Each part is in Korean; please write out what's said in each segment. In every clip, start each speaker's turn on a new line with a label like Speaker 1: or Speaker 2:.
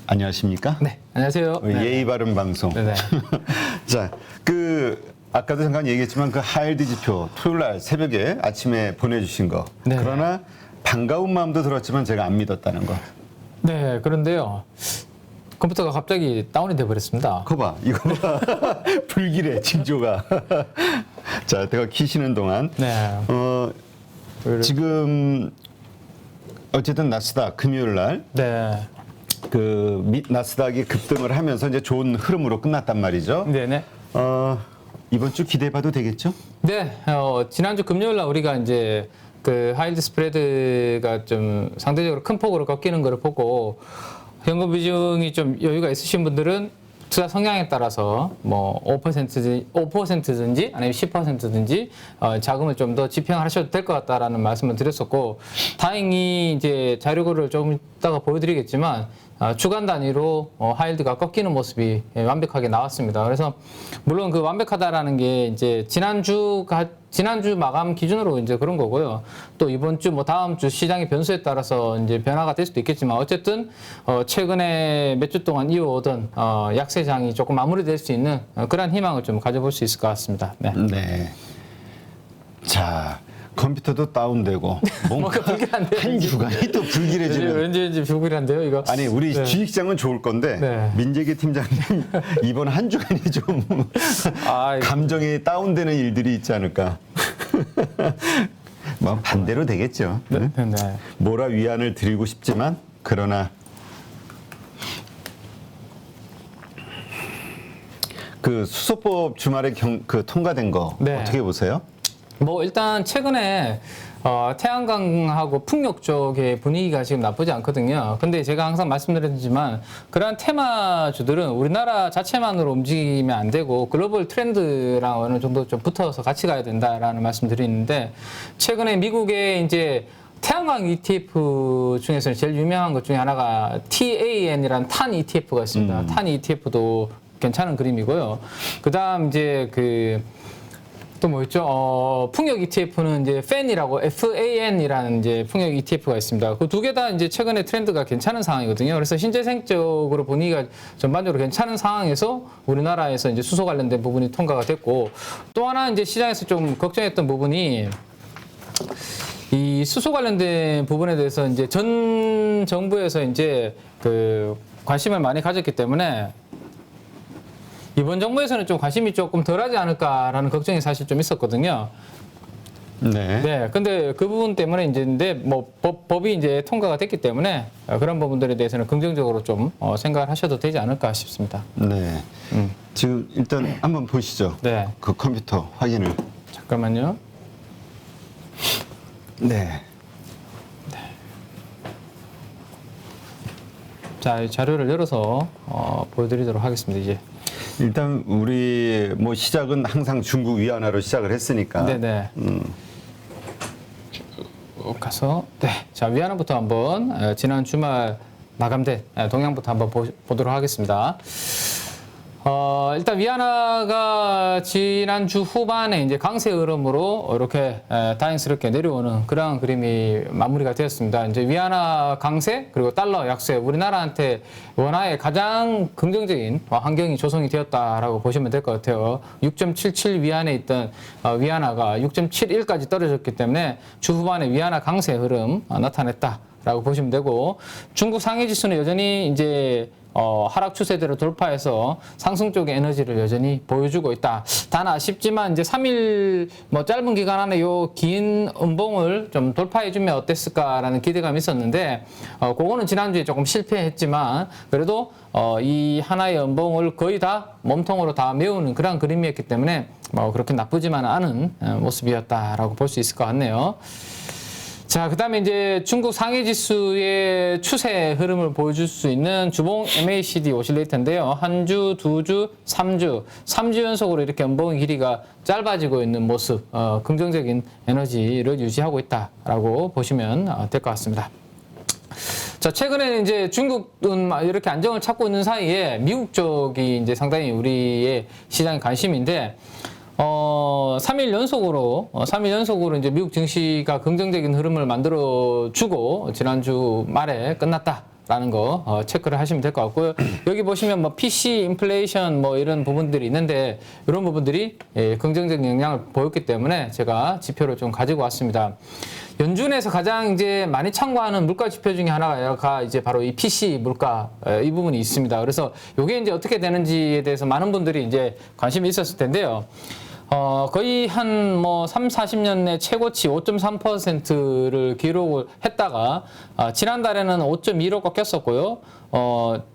Speaker 1: 안녕하십니까?
Speaker 2: 네, 안녕하세요.
Speaker 1: 예의 바른 방송.
Speaker 2: 네네.
Speaker 1: 자, 아까도 잠깐 얘기했지만 그 하일드 지표 토요일 날 새벽에 아침에 보내주신 거.
Speaker 2: 네.
Speaker 1: 그러나 반가운 마음도 들었지만 제가 안 믿었다는 거.
Speaker 2: 네, 그런데요. 컴퓨터가 갑자기 다운이 돼 버렸습니다.
Speaker 1: 이거 봐. 불길해, 징조가. 자, 제가 키시는 동안.
Speaker 2: 네.
Speaker 1: 지금 어쨌든 나스닥 금요일 날
Speaker 2: 네.
Speaker 1: 나스닥이 급등을 하면서 이제 좋은 흐름으로 끝났단 말이죠.
Speaker 2: 네네.
Speaker 1: 이번 주 기대해봐도 되겠죠?
Speaker 2: 네, 지난주 금요일 날 우리가 이제 그 하이드 스프레드가 좀 상대적으로 큰 폭으로 꺾이는 것을 보고 현금 비중이 좀 여유가 있으신 분들은 투자 성향에 따라서 뭐 5%든지 아니면 10%든지 자금을 좀 더 집행하셔도 될 것 같다라는 말씀을 드렸었고, 다행히 이제 자료를 좀 이따가 보여드리겠지만 주간 단위로 하이힐드가 꺾이는 모습이 완벽하게 나왔습니다. 그래서 물론 그 완벽하다라는 게 이제 지난주 마감 기준으로 이제 그런 거고요. 또 이번 주 뭐 다음 주 시장의 변수에 따라서 이제 변화가 될 수도 있겠지만 어쨌든 최근에 몇 주 동안 이어오던 약세장이 조금 마무리될 수 있는 그런 희망을 좀 가져볼 수 있을 것 같습니다. 네.
Speaker 1: 네. 자, 컴퓨터도 다운되고 뭔가
Speaker 2: 불길한데요,
Speaker 1: 한 주간이 또 불길해지는.
Speaker 2: 왠지 불길한데요, 이거.
Speaker 1: 아니, 우리
Speaker 2: 네.
Speaker 1: 주식장은 좋을 건데
Speaker 2: 네.
Speaker 1: 민재기 팀장님 이번 한 주간이 좀 감정이 다운되는 일들이 있지 않을까. 뭐 반대로 되겠죠.
Speaker 2: 네.
Speaker 1: 응?
Speaker 2: 네.
Speaker 1: 뭐라 위안을 드리고 싶지만 그러나 그 수소법 주말에 통과된 거
Speaker 2: 네.
Speaker 1: 어떻게 보세요?
Speaker 2: 뭐 일단 최근에 태양광하고 풍력 쪽의 분위기가 지금 나쁘지 않거든요. 근데 제가 항상 말씀드렸지만 그러한 테마주들은 우리나라 자체만으로 움직이면 안 되고 글로벌 트렌드랑 어느 정도 좀 붙어서 같이 가야 된다라는 말씀드리는데, 최근에 미국의 이제 태양광 ETF 중에서는 제일 유명한 것 중에 하나가 TAN이라는 탄 ETF가 있습니다. 탄 ETF도 괜찮은 그림이고요. 그다음 이제 또 뭐 있죠? 풍력 ETF는 이제 FAN이라고 FAN이라는 이제 풍력 ETF가 있습니다. 그 두 개 다 이제 최근에 트렌드가 괜찮은 상황이거든요. 그래서 신재생적으로 분위기가 전반적으로 괜찮은 상황에서 우리나라에서 이제 수소 관련된 부분이 통과가 됐고, 또 하나 이제 시장에서 좀 걱정했던 부분이 이 수소 관련된 부분에 대해서 이제 전 정부에서 이제 관심을 많이 가졌기 때문에 이번 정부에서는 좀 관심이 조금 덜하지 않을까라는 걱정이 사실 좀 있었거든요.
Speaker 1: 네.
Speaker 2: 네. 근데 그 부분 때문에 이제 뭐 법이 이제 통과가 됐기 때문에 그런 부분들에 대해서는 긍정적으로 좀 생각을 하셔도 되지 않을까 싶습니다.
Speaker 1: 네. 지금 일단 한번 보시죠.
Speaker 2: 네.
Speaker 1: 그 컴퓨터 확인을.
Speaker 2: 잠깐만요.
Speaker 1: 네.
Speaker 2: 자, 이 자료를 열어서 보여드리도록 하겠습니다. 이제.
Speaker 1: 일단 우리 뭐 시작은 항상 중국 위안화로 시작을 했으니까.
Speaker 2: 네네. 쭉 가서 자, 위안화부터 한번 지난 주말 마감된 동향부터 한번 보도록 하겠습니다. 일단 위안화가 지난주 후반에 이제 강세 흐름으로 이렇게 다행스럽게 내려오는 그런 그림이 마무리가 되었습니다. 이제 위안화 강세 그리고 달러 약세, 우리나라한테 원화의 가장 긍정적인 환경이 조성이 되었다라고 보시면 될 것 같아요. 6.77 위안에 있던 위안화가 6.71까지 떨어졌기 때문에 주 후반에 위안화 강세 흐름 나타냈다라고 보시면 되고, 중국 상해 지수는 여전히 이제 하락 추세대로 돌파해서 상승 쪽의 에너지를 여전히 보여주고 있다. 단 아쉽지만 이제 3일 뭐 짧은 기간 안에 요 긴 음봉을 좀 돌파해주면 어땠을까라는 기대감이 있었는데, 그거는 지난주에 조금 실패했지만 그래도 이 하나의 음봉을 거의 다 몸통으로 다 메우는 그런 그림이었기 때문에 뭐 그렇게 나쁘지만 않은 모습이었다라고 볼 수 있을 것 같네요. 자, 그 다음에 이제 중국 상해 지수의 추세 흐름을 보여줄 수 있는 주봉 MACD 오실레이터인데요. 한 주, 두 주, 3주 연속으로 이렇게 음봉의 길이가 짧아지고 있는 모습, 긍정적인 에너지를 유지하고 있다라고 보시면 될 것 같습니다. 자, 최근에는 이제 중국은 이렇게 안정을 찾고 있는 사이에 미국 쪽이 이제 상당히 우리의 시장에 관심인데, 3일 연속으로 이제 미국 증시가 긍정적인 흐름을 만들어주고 지난주 말에 끝났다. 라는 거 체크를 하시면 될 것 같고요. 여기 보시면 뭐 PC 인플레이션 뭐 이런 부분들이 있는데 이런 부분들이 긍정적인 영향을 보였기 때문에 제가 지표를 좀 가지고 왔습니다. 연준에서 가장 이제 많이 참고하는 물가 지표 중에 하나가 이제 바로 이 PC 물가 이 부분이 있습니다. 그래서 이게 이제 어떻게 되는지에 대해서 많은 분들이 이제 관심이 있었을 텐데요. 거의 한 뭐 3, 40년 내 최고치 5.3%를 기록을 했다가 지난달에는 5.2로 꺾였었고요.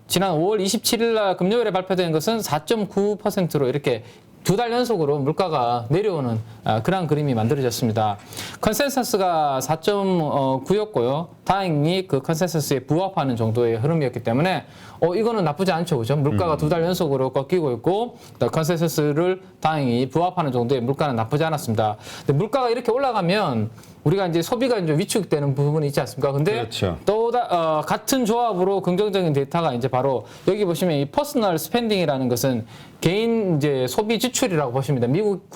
Speaker 2: 지난 5월 27일 날 금요일에 발표된 것은 4.9%로 이렇게 2달 연속으로 물가가 내려오는 그런 그림이 만들어졌습니다. 컨센서스가 4.9였고요. 다행히 그 컨센서스에 부합하는 정도의 흐름이었기 때문에 이거는 나쁘지 않죠. 그죠? 물가가 2달 연속으로 꺾이고 있고 컨센서스를 다행히 부합하는 정도의 물가는 나쁘지 않았습니다. 근데 물가가 이렇게 올라가면 우리가 이제 소비가 이제 위축되는 부분이 있지 않습니까? 근데
Speaker 1: 그렇죠.
Speaker 2: 또 같은 조합으로 긍정적인 데이터가 이제 바로 여기 보시면 이 퍼스널 스펜딩이라는 것은 개인 이제 소비 지출이라고 보시면 됩니다. 미국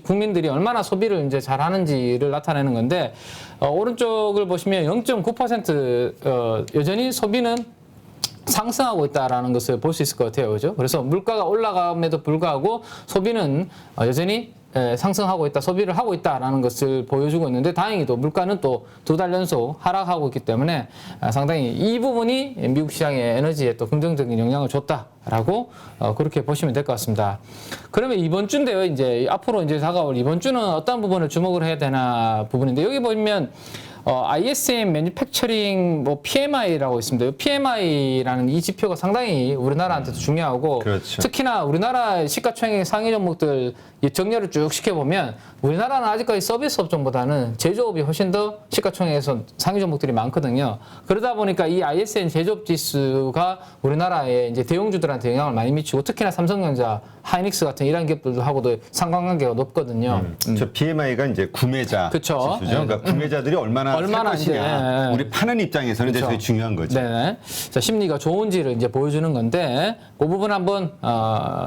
Speaker 2: 국민들이 얼마나 소비를 이제 잘하는지를 나타내는 건데 오른쪽을 보시면 0.9% 여전히 소비는 상승하고 있다라는 것을 볼 수 있을 것 같아요. 그죠? 그래서 물가가 올라감에도 불구하고 소비는 여전히 상승하고 있다, 소비를 하고 있다라는 것을 보여주고 있는데 다행히도 물가는 또 2달 연속 하락하고 있기 때문에 상당히 이 부분이 미국 시장의 에너지에 또 긍정적인 영향을 줬다라고 그렇게 보시면 될 것 같습니다. 그러면 이번 주인데요, 이제 앞으로 이제 다가올 이번 주는 어떤 부분을 주목을 해야 되나 부분인데 여기 보면 ISM 매니팩처링 뭐 PMI라고 있습니다. PMI라는 이 지표가 상당히 우리나라한테도 중요하고
Speaker 1: 그렇죠.
Speaker 2: 특히나 우리나라 시가총액 상위 종목들 정렬을 쭉 시켜보면 우리나라는 아직까지 서비스 업종보다는 제조업이 훨씬 더 시가총액에서 상위 종목들이 많거든요. 그러다 보니까 이 ISM 제조업 지수가 우리나라의 이제 대형주들한테 영향을 많이 미치고 특히나 삼성전자, 하이닉스 같은 이런 기업들도 하고도 상관관계가 높거든요.
Speaker 1: 저 PMI가 이제 구매자
Speaker 2: 그쵸.
Speaker 1: 지수죠. 그러니까 구매자들이 얼마나 살 것이냐.
Speaker 2: 이제,
Speaker 1: 우리 파는 입장에서는 이제 되게 중요한 거죠.
Speaker 2: 네. 자, 심리가 좋은지를 이제 보여주는 건데, 그 부분 한번,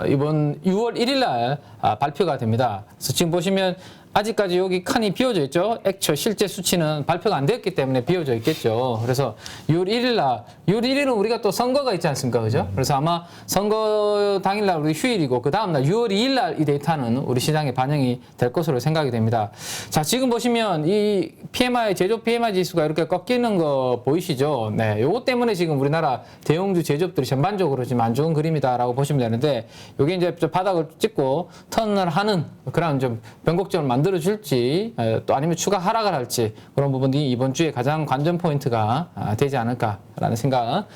Speaker 2: 이번 6월 1일 날 발표가 됩니다. 그래서 지금 보시면 아직까지 여기 칸이 비워져 있죠. 액처 실제 수치는 발표가 안 되었기 때문에 비워져 있겠죠. 그래서 6월 1일 날, 6월 1일은 우리가 또 선거가 있지 않습니까? 그죠? 그래서 아마 선거 당일 날 우리 휴일이고, 그 다음날 6월 2일 날 이 데이터는 우리 시장에 반영이 될 것으로 생각이 됩니다. 자, 지금 보시면 이 PMI, 제조업 PMI 지수가 이렇게 꺾이는 거 보이시죠? 네. 요거 때문에 지금 우리나라 대형주 제조업들이 전반적으로 지금 안 좋은 그림이다라고 보시면 되는데, 요게 이제 바닥을 찍고 턴을 하는 그런 좀 변곡점을 만들어줄지 또 아니면 추가 하락을 할지 그런 부분이 이번 주에 가장 관전 포인트가 되지 않을까라는 생각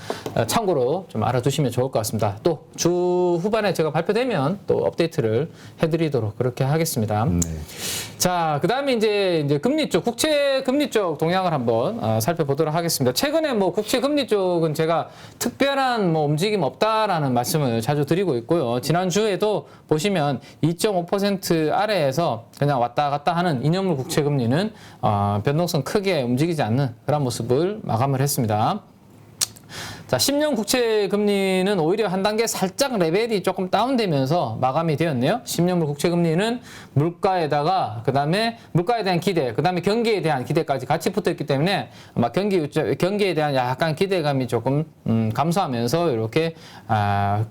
Speaker 2: 참고로 좀 알아두시면 좋을 것 같습니다. 또 주 후반에 제가 발표되면 또 업데이트를 해드리도록 그렇게 하겠습니다. 자, 그다음에 이제 금리 쪽, 국채 금리 쪽 동향을 한번 살펴보도록 하겠습니다. 최근에 뭐 국채 금리 쪽은 제가 특별한 뭐 움직임 없다라는 말씀을 자주 드리고 있고요. 지난 주에도 보시면 2.5% 아래에서 그냥 왔다 갔다 하는 2년물 국채 금리는 변동성 크게 움직이지 않는 그런 모습을 마감을 했습니다. 자, 10년 국채 금리는 오히려 한 단계 살짝 레벨이 조금 다운되면서 마감이 되었네요. 10년물 국채 금리는 물가에다가 그다음에 물가에 대한 기대, 그다음에 경기에 대한 기대까지 같이 붙어 있기 때문에 아마 경기에 대한 약간 기대감이 조금 감소하면서 이렇게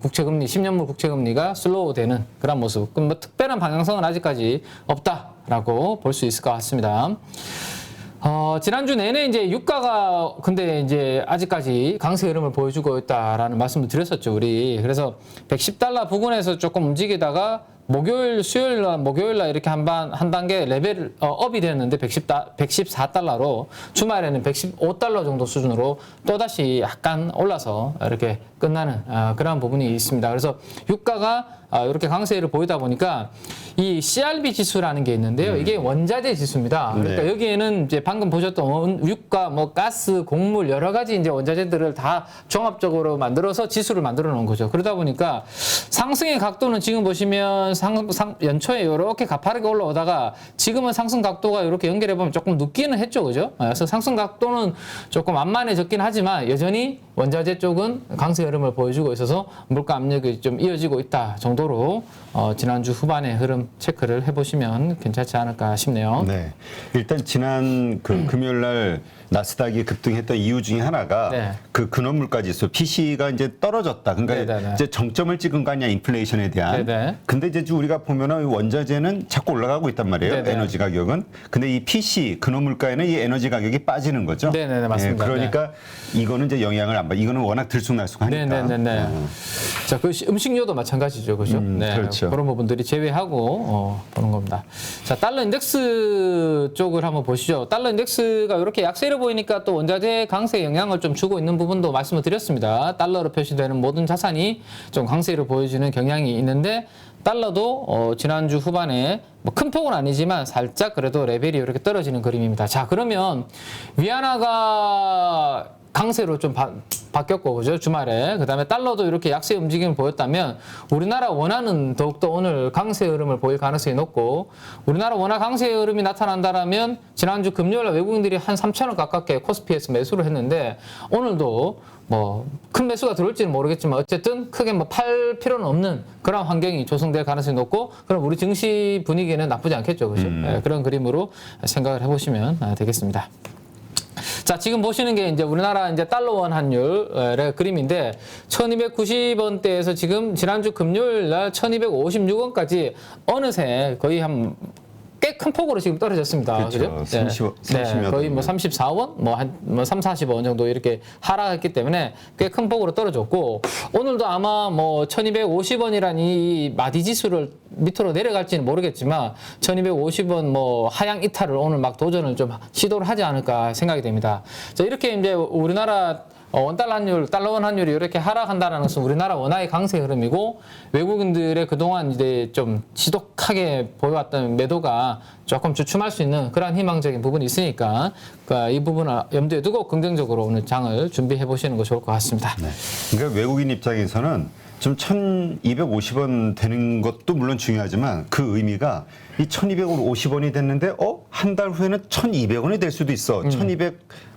Speaker 2: 국채 금리, 10년물 국채 금리가 슬로우되는 그런 모습. 그럼 뭐 특별한 방향성은 아직까지 없다라고 볼 수 있을 것 같습니다. 지난주 내내 이제 유가가 근데 이제 아직까지 강세 흐름을 보여주고 있다라는 말씀을 드렸었죠, 우리. 그래서 110달러 부근에서 조금 움직이다가 수요일 날, 목요일 날 이렇게 한 단계 레벨 업이 되었는데 114달러로 주말에는 115달러 정도 수준으로 또다시 약간 올라서 이렇게 끝나는 그런 부분이 있습니다. 그래서 유가가 이렇게 강세를 보이다 보니까 이 CRB 지수라는 게 있는데요. 이게 원자재 지수입니다. 그러니까
Speaker 1: 네.
Speaker 2: 여기에는 이제 방금 보셨던 유가, 뭐 가스, 곡물 여러 가지 이제 원자재들을 다 종합적으로 만들어서 지수를 만들어 놓은 거죠. 그러다 보니까 상승의 각도는 지금 보시면 연초에 이렇게 가파르게 올라오다가 지금은 상승 각도가 이렇게 연결해 보면 조금 눕기는 했죠, 그죠? 그래서 상승 각도는 조금 완만해졌긴 하지만 여전히 원자재 쪽은 강세 흐름을 보여주고 있어서 물가 압력이 좀 이어지고 있다 정도로 지난주 후반의 흐름 체크를 해보시면 괜찮지 않을까 싶네요.
Speaker 1: 네. 일단 지난 그 금요일 날 나스닥이 급등했던 이유 중에 하나가
Speaker 2: 네.
Speaker 1: 그 근원물가 지수 PC가 이제 떨어졌다. 그러니까
Speaker 2: 네네네.
Speaker 1: 이제 정점을 찍은 거 아니야, 인플레이션에 대한.
Speaker 2: 네네.
Speaker 1: 근데 이제 우리가 보면은 원자재는 자꾸 올라가고 있단 말이에요.
Speaker 2: 네네.
Speaker 1: 에너지 가격은. 근데 이 PC 근원물가에는 이 에너지 가격이 빠지는 거죠.
Speaker 2: 네네네, 맞습니다.
Speaker 1: 그러니까 이거는 이제 영향을 안 받. 이거는 워낙 들쑥날쑥하니까.
Speaker 2: 네네네. 자, 그 음식료도 마찬가지죠, 그죠? 네,
Speaker 1: 그렇죠.
Speaker 2: 그런 부분들이 제외하고 보는 겁니다. 자, 달러 인덱스 쪽을 한번 보시죠. 달러 인덱스가 이렇게 약세로 보이니까 또 원자재 강세에 영향을 좀 주고 있는 부분도 말씀을 드렸습니다. 달러로 표시되는 모든 자산이 좀 강세를 보여주는 경향이 있는데 달러도 지난주 후반에 뭐 큰 폭은 아니지만 살짝 그래도 레벨이 이렇게 떨어지는 그림입니다. 자, 그러면 위안화가 강세로 좀 바뀌었고, 그죠? 주말에. 그 다음에 달러도 이렇게 약세 움직임을 보였다면 우리나라 원화는 더욱더 오늘 강세 흐름을 보일 가능성이 높고, 우리나라 원화 강세 흐름이 나타난다라면 지난주 금요일에 외국인들이 한 3,000원 가깝게 코스피에서 매수를 했는데 오늘도 뭐 큰 매수가 들어올지는 모르겠지만 어쨌든 크게 뭐 팔 필요는 없는 그런 환경이 조성될 가능성이 높고, 그럼 우리 증시 분위기는 나쁘지 않겠죠, 그죠? 네, 그런 그림으로 생각을 해보시면 되겠습니다. 자, 지금 보시는 게 이제 우리나라 이제 달러 원 환율의 그림인데 1290원대에서 지금 지난주 금요일 날 1256원까지 어느새 거의 꽤 큰 폭으로 지금 떨어졌습니다.
Speaker 1: 그렇죠.
Speaker 2: 그죠?
Speaker 1: 30여
Speaker 2: 거의 뭐 34원, 뭐 3, 40원 정도 이렇게 하락했기 때문에 꽤 큰 폭으로 떨어졌고, 오늘도 아마 뭐 1250원이라는 이 마디 지수를 밑으로 내려갈지는 모르겠지만 1250원 뭐 하향 이탈을 오늘 막 도전을 좀 시도를 하지 않을까 생각이 됩니다. 자, 이렇게 이제 우리나라 원달러 환율, 달러 원 환율이 이렇게 하락한다는 것은 우리나라 원화의 강세 흐름이고, 외국인들의 그동안 이제 좀 지독하게 보여왔던 매도가 조금 주춤할 수 있는 그런 희망적인 부분이 있으니까 이 부분을 염두에 두고 긍정적으로 오늘 장을 준비해 보시는 거 좋을 것 같습니다.
Speaker 1: 네. 그러니까 외국인 입장에서는 좀 1250원 되는 것도 물론 중요하지만 그 의미가 이 1250원이 됐는데 한 달 후에는 1200원이 될 수도 있어.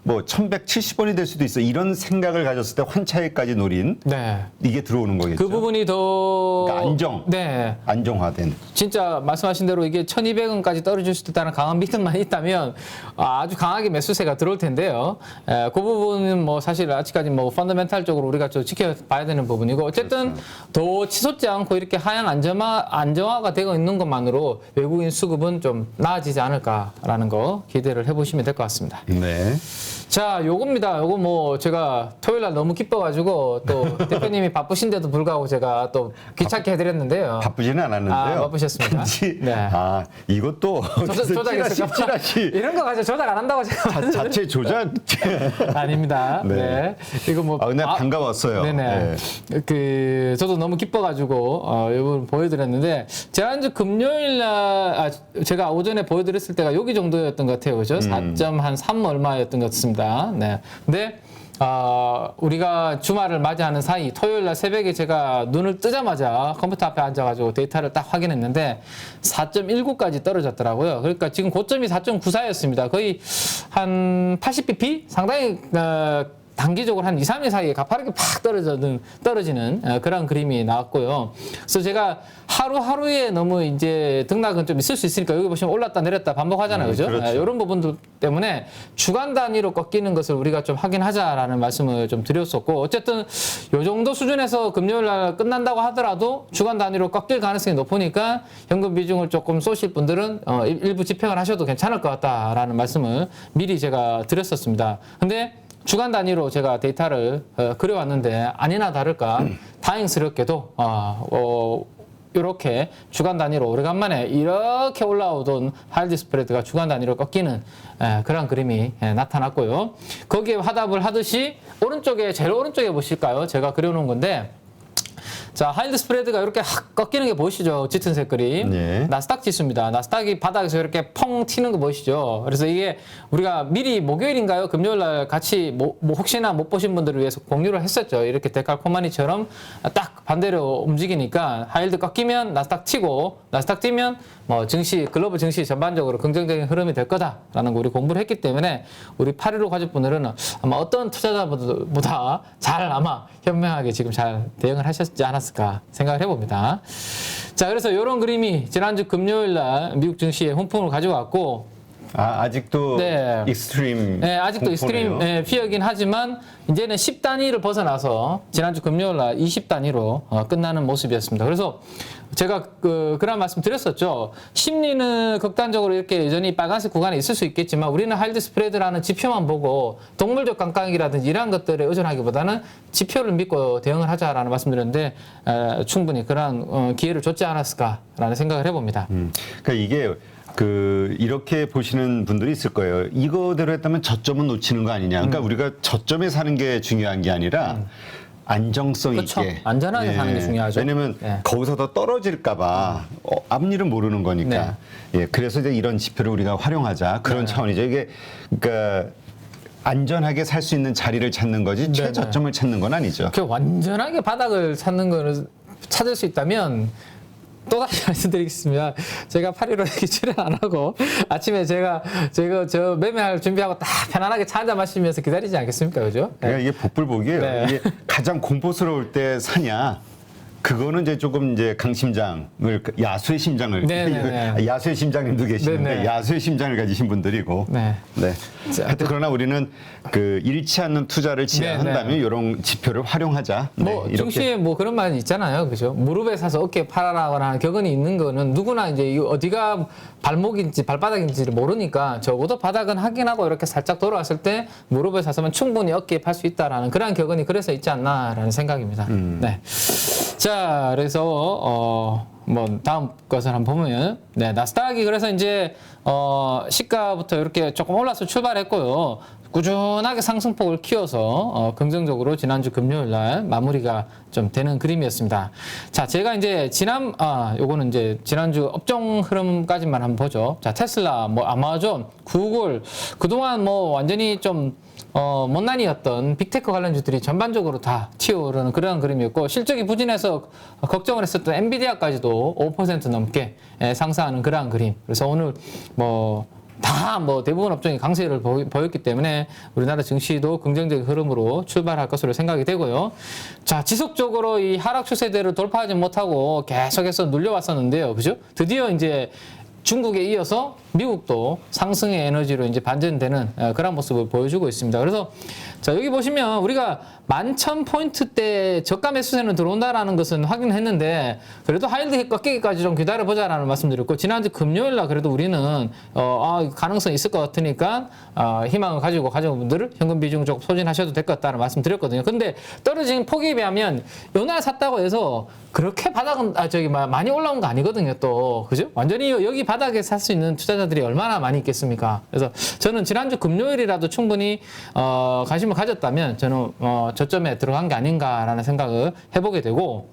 Speaker 1: 1170원이 될 수도 있어. 이런 생각을 가졌을 때 환차익까지 노린
Speaker 2: 네.
Speaker 1: 이게 들어오는 거겠죠.
Speaker 2: 그 부분이 더
Speaker 1: 그러니까 안정.
Speaker 2: 네.
Speaker 1: 안정화된.
Speaker 2: 진짜 말씀하신 대로 이게 1200원까지 떨어질 수 있다는 강한 믿음만 있다면 아주 강하게 매수세가 들어올 텐데요. 그 부분은 뭐 사실 아직까지 뭐 펀더멘탈적으로 우리가 좀 지켜봐야 되는 부분이고, 어쨌든
Speaker 1: 그렇죠.
Speaker 2: 더 치솟지 않고 이렇게 하향 안정화가 되고 있는 것만으로 외국인 수급은 좀 나아지지 않을까라는 거 기대를 해보시면 될 것 같습니다.
Speaker 1: 네.
Speaker 2: 자, 요겁니다. 요거 뭐 제가 토요일 날 너무 기뻐가지고 또 대표님이 바쁘신데도 불구하고 제가 또 귀찮게 해드렸는데요.
Speaker 1: 바쁘지는 않았는데요.
Speaker 2: 바쁘셨습니다.
Speaker 1: 왠지
Speaker 2: 네.
Speaker 1: 이것도
Speaker 2: 조작했을까?
Speaker 1: 찌라시
Speaker 2: 이런 거 가지고 조작 안 한다고 제가
Speaker 1: 자체 조작.
Speaker 2: 아닙니다.
Speaker 1: 네.
Speaker 2: 네. 이거 뭐
Speaker 1: 근데 반가웠어요.
Speaker 2: 네네.
Speaker 1: 네.
Speaker 2: 저도 너무 기뻐가지고 이걸 보여드렸는데, 지난주 금요일 날 제가 오전에 보여드렸을 때가 여기 정도였던 것 같아요, 그죠? 4.3 얼마였던 것 같습니다. 네. 근데 우리가 주말을 맞이하는 사이 토요일 날 새벽에 제가 눈을 뜨자마자 컴퓨터 앞에 앉아가지고 데이터를 딱 확인했는데 4.19까지 떨어졌더라고요. 그러니까 지금 고점이 4.94였습니다. 거의 한 80bp? 상당히 단기적으로 한 2, 3일 사이에 가파르게 팍 떨어지는 그런 그림이 나왔고요. 그래서 제가 하루하루에 너무 이제 등락은 좀 있을 수 있으니까 여기 보시면 올랐다 내렸다 반복하잖아요. 그죠?
Speaker 1: 그렇죠.
Speaker 2: 이런 부분들 때문에 주간 단위로 꺾이는 것을 우리가 좀 확인하자라는 말씀을 좀 드렸었고, 어쨌든 요 정도 수준에서 금요일 날 끝난다고 하더라도 주간 단위로 꺾일 가능성이 높으니까 현금 비중을 조금 쏘실 분들은 일부 집행을 하셔도 괜찮을 것 같다라는 말씀을 미리 제가 드렸었습니다. 근데 주간 단위로 제가 데이터를 그려왔는데 아니나 다를까 다행스럽게도 이렇게 주간 단위로 오래간만에 이렇게 올라오던 하이드 스프레드가 주간 단위로 꺾이는 그런 그림이 나타났고요. 거기에 화답을 하듯이 제일 오른쪽에 보실까요? 제가 그려놓은 건데, 자, 하일드 스프레드가 이렇게 확 꺾이는 게 보이시죠? 짙은 색 그림.
Speaker 1: 네.
Speaker 2: 나스닥 지수입니다. 나스닥이 바닥에서 이렇게 펑 튀는 거 보이시죠? 그래서 이게 우리가 미리 목요일인가요? 금요일 날 같이 뭐 혹시나 못 보신 분들을 위해서 공유를 했었죠. 이렇게 데칼코마니처럼 딱 반대로 움직이니까 하일드 꺾이면 나스닥 튀고 나스닥 뛰면 뭐 증시, 글로벌 증시 전반적으로 긍정적인 흐름이 될 거다라는 거 우리 공부를 했기 때문에 우리 815 가족분들은 아마 어떤 투자자보다 잘 아마 현명하게 지금 잘 대응을 하셨지 않았을까 생각을 해봅니다. 자, 그래서 이런 그림이 지난주 금요일 날 미국 증시의 훈풍을 가져왔고,
Speaker 1: 아직도
Speaker 2: 네.
Speaker 1: 익스트림.
Speaker 2: 네, 아직도
Speaker 1: 공포네요.
Speaker 2: 익스트림 피어긴 하지만 이제는 10단위를 벗어나서 지난주 금요일 날 20단위로 끝나는 모습이었습니다. 그래서 제가 그런 말씀 드렸었죠. 심리는 극단적으로 이렇게 여전히 빨간색 구간에 있을 수 있겠지만 우리는 하일드 스프레드라는 지표만 보고 동물적 감각이라든지 이러한 것들에 의존하기보다는 지표를 믿고 대응을 하자라는 말씀드렸는데 충분히 그러한 기회를 줬지 않았을까라는 생각을 해봅니다.
Speaker 1: 그러니까 이게 이렇게 보시는 분들이 있을 거예요. 이거대로 했다면 저점은 놓치는 거 아니냐. 그러니까 우리가 저점에 사는 게 중요한 게 아니라 안정성
Speaker 2: 그렇죠.
Speaker 1: 있게.
Speaker 2: 안전하게 사는 게 중요하죠.
Speaker 1: 왜냐면
Speaker 2: 네.
Speaker 1: 거기서 더 떨어질까봐 앞일은 모르는 거니까. 예, 그래서 이제 이런 지표를 우리가 활용하자 그런 차원이죠. 이게 그러니까 안전하게 살 수 있는 자리를 찾는 거지 최저점을 찾는 건 아니죠.
Speaker 2: 그 완전하게 바닥을 찾을 수 있다면 또다시 말씀드리겠습니다. 제가 8.15 출연 안 하고 아침에 제가 저 매매할 준비하고 딱 편안하게 차 한잔 마시면서 기다리지 않겠습니까? 그죠?
Speaker 1: 그러니까 이게 복불복이에요.
Speaker 2: 네.
Speaker 1: 이게 가장 공포스러울 때 사냐. 그거는 이제 조금 이제 강심장을 야수의 심장을
Speaker 2: 네네네.
Speaker 1: 야수의 심장님도 계시는데
Speaker 2: 네네.
Speaker 1: 야수의 심장을 가지신 분들이고
Speaker 2: 네.
Speaker 1: 네. 하여튼 그러나 우리는 잃지 않는 투자를 지향한다면 이런 지표를 활용하자. 네,
Speaker 2: 뭐 증시에 뭐 그런 말이 있잖아요, 그죠? 무릎에 사서 어깨에 팔아라거나 하는 격언이 있는 거는 누구나 이제 어디가 발목인지 발바닥인지를 모르니까 적어도 바닥은 확인하고 이렇게 살짝 돌아왔을 때 무릎에 사서면 충분히 어깨에 팔 수 있다라는 그런 격언이 그래서 있지 않나라는 생각입니다. 네. 자, 그래서 뭐 다음 것을 한번 보면 나스닥이 그래서 이제 시가부터 이렇게 조금 올라서 출발했고요. 꾸준하게 상승폭을 키워서 긍정적으로 지난주 금요일 날 마무리가 좀 되는 그림이었습니다. 자, 제가 이제 요거는 이제 지난주 업종 흐름까지만 한번 보죠. 자, 테슬라, 뭐 아마존, 구글 그동안 뭐 완전히 좀 못난이였던 빅테크 관련주들이 전반적으로 다 튀어오르는 그런 그림이었고 실적이 부진해서 걱정을 했었던 엔비디아까지도 5% 넘게 상승하는 그러한 그림. 그래서 오늘 다 대부분 업종이 강세를 보였기 때문에 우리나라 증시도 긍정적인 흐름으로 출발할 것으로 생각이 되고요. 자, 지속적으로 이 하락 추세대를 돌파하지 못하고 계속해서 눌려왔었는데요. 그죠? 드디어 이제 중국에 이어서 미국도 상승의 에너지로 이제 반전되는 그런 모습을 보여주고 있습니다. 그래서 자, 여기 보시면 우리가 11,000포인트대 저가 매수세는 들어온다라는 것은 확인했는데 그래도 하일드 꺾이기까지 좀 기다려보자라는 말씀드렸고 지난주 금요일 날 그래도 우리는 가능성이 있을 것 같으니까 희망을 가지고 가정분들을 현금 비중 조금 소진하셔도 될 것 같다는 말씀 드렸거든요. 근데 떨어진 폭에 비하면 요날 샀다고 해서 그렇게 바닥은 많이 올라온 거 아니거든요. 또 그죠? 완전히 여기 바닥에 살 수 있는 투자자들이 얼마나 많이 있겠습니까? 그래서 저는 지난주 금요일이라도 충분히 관심을 가졌다면 저는 저점에 들어간 게 아닌가라는 생각을 해보게 되고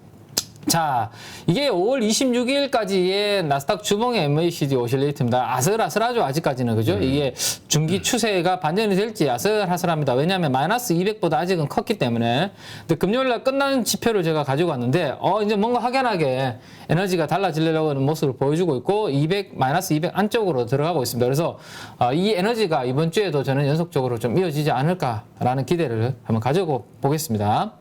Speaker 2: 자, 이게 5월 26일까지의 나스닥 주봉의 MACD 오실레이트입니다. 아슬아슬하죠, 아직까지는. 그죠? 이게 중기 추세가 반전이 될지 아슬아슬합니다. 왜냐하면 마이너스 200보다 아직은 컸기 때문에. 근데 금요일날 끝나는 지표를 제가 가지고 왔는데, 이제 뭔가 확연하게 에너지가 달라지려고 하는 모습을 보여주고 있고, 마이너스 200 안쪽으로 들어가고 있습니다. 그래서 이 에너지가 이번 주에도 저는 연속적으로 좀 이어지지 않을까라는 기대를 한번 가지고 보겠습니다.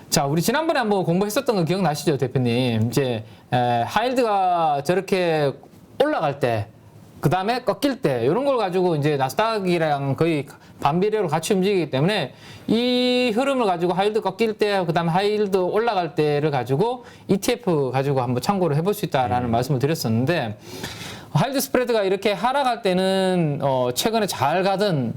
Speaker 2: 자, 우리 지난번에 한번 공부했었던 거 기억나시죠, 대표님? 이제 하일드가 저렇게 올라갈 때, 그 다음에 꺾일 때, 이런 걸 가지고 이제 나스닥이랑 거의 반비례로 같이 움직이기 때문에 이 흐름을 가지고 하일드 꺾일 때, 그 다음에 하일드 올라갈 때를 가지고 ETF 가지고 한번 참고를 해볼 수 있다라는 말씀을 드렸었는데, 하일드 스프레드가 이렇게 하락할 때는 최근에 잘 가던,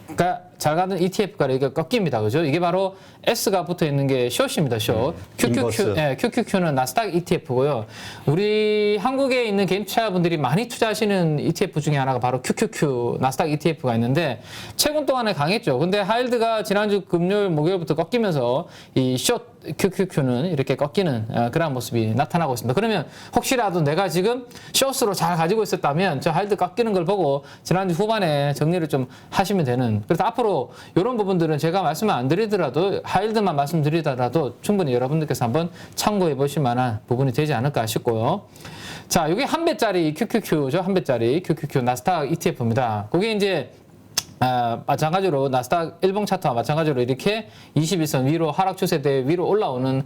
Speaker 2: 그러니까 잘 가던 ETF가 이게 꺾입니다. 그죠? 이게 바로 S가 붙어 있는 게 숏입니다. 숏.
Speaker 1: 인버스.
Speaker 2: QQQ는 나스닥 ETF고요. 우리 한국에 있는 개인 투자자분들이 많이 투자하시는 ETF 중에 하나가 바로 QQQ 나스닥 ETF가 있는데 최근 동안에 강했죠. 근데 하이힐드가 지난주 금요일, 목요일부터 꺾이면서 이 숏 QQQ는 이렇게 꺾이는 그런 모습이 나타나고 있습니다. 그러면 혹시라도 내가 지금 숏으로 잘 가지고 있었다면 저 하이힐드 꺾이는 걸 보고 지난주 후반에 정리를 좀 하시면 되는. 그래서 앞으로 이런 부분들은 제가 말씀을 안 드리더라도 하이힐드만 말씀드리더라도 충분히 여러분들께서 한번 참고해 보실 만한 부분이 되지 않을까 싶고요. 자, 이게 한 배짜리 QQQ죠. 한 배짜리 QQQ 나스닥 ETF입니다. 그게 이제 마찬가지로 나스닥 일봉 차트와 마찬가지로 이렇게 21선 위로 하락 추세대 위로 올라오는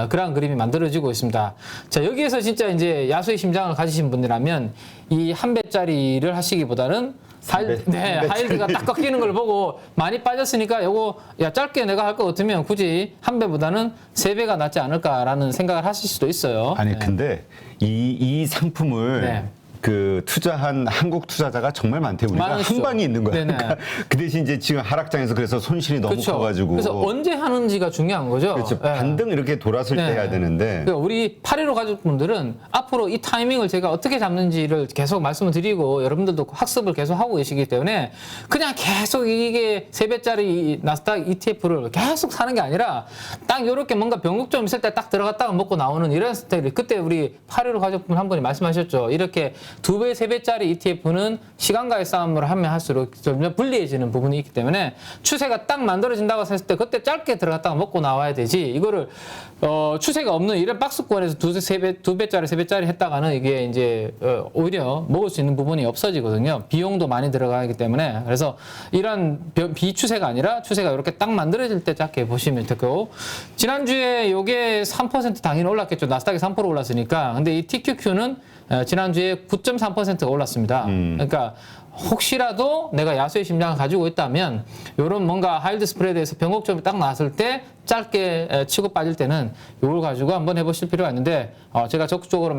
Speaker 2: 그러한 그림이 만들어지고 있습니다. 자, 여기에서 진짜 이제 야수의 심장을 가지신 분이라면 이 한 배짜리를 하시기보다는 하이힐드가 딱 꺾이는 걸 보고 많이 빠졌으니까 요거 야 짧게 내가 할 것 같으면 굳이 한 배보다는 세 배가 낫지 않을까라는 생각을 하실 수도 있어요.
Speaker 1: 아니 근데 이 상품을
Speaker 2: 네.
Speaker 1: 그 투자한 한국 투자자가 정말 많대. 우리가
Speaker 2: 많으시죠.
Speaker 1: 한 방이 있는 거야.
Speaker 2: 네네.
Speaker 1: 그러니까 그 대신 이제 지금 하락장에서 그래서 손실이 너무
Speaker 2: 그렇죠.
Speaker 1: 커가지고.
Speaker 2: 그래서 언제 하는지가 중요한 거죠.
Speaker 1: 그렇죠.
Speaker 2: 네.
Speaker 1: 반등 이렇게 돌았을 때
Speaker 2: 네.
Speaker 1: 해야 되는데.
Speaker 2: 그러니까 우리 815 가족분들은 앞으로 이 타이밍을 제가 어떻게 잡는지를 계속 말씀을 드리고 여러분들도 학습을 계속 하고 계시기 때문에 그냥 계속 이게 3배짜리 나스닥 ETF를 계속 사는 게 아니라 딱 이렇게 뭔가 변곡점 있을 때 딱 들어갔다가 먹고 나오는 이런 스타일. 그때 우리 815 가족분 한 분이 말씀하셨죠. 이렇게 2배, 3배짜리 ETF는 시간과의 싸움을 하면 할수록 점점 불리해지는 부분이 있기 때문에 추세가 딱 만들어진다고 했을 때 그때 짧게 들어갔다가 먹고 나와야 되지. 이거를 추세가 없는 이런 박스권에서 2배짜리, 3배짜리 했다가는 이게 이제 오히려 먹을 수 있는 부분이 없어지거든요. 비용도 많이 들어가기 때문에. 그래서 이런 비추세가 아니라 추세가 이렇게 딱 만들어질 때 짧게 보시면 되고, 지난주에 요게 3% 당연히 올랐겠죠. 나스닥이 3% 올랐으니까. 근데 이 TQQ는 지난주에 9.3%가 올랐습니다. 그러니까 혹시라도 내가 야수의 심장을 가지고 있다면 이런 뭔가 하이힐드 스프레드에서 변곡점이 딱 나왔을 때 짧게 치고 빠질 때는 이걸 가지고 한번 해보실 필요가 있는데 제가 적극적으로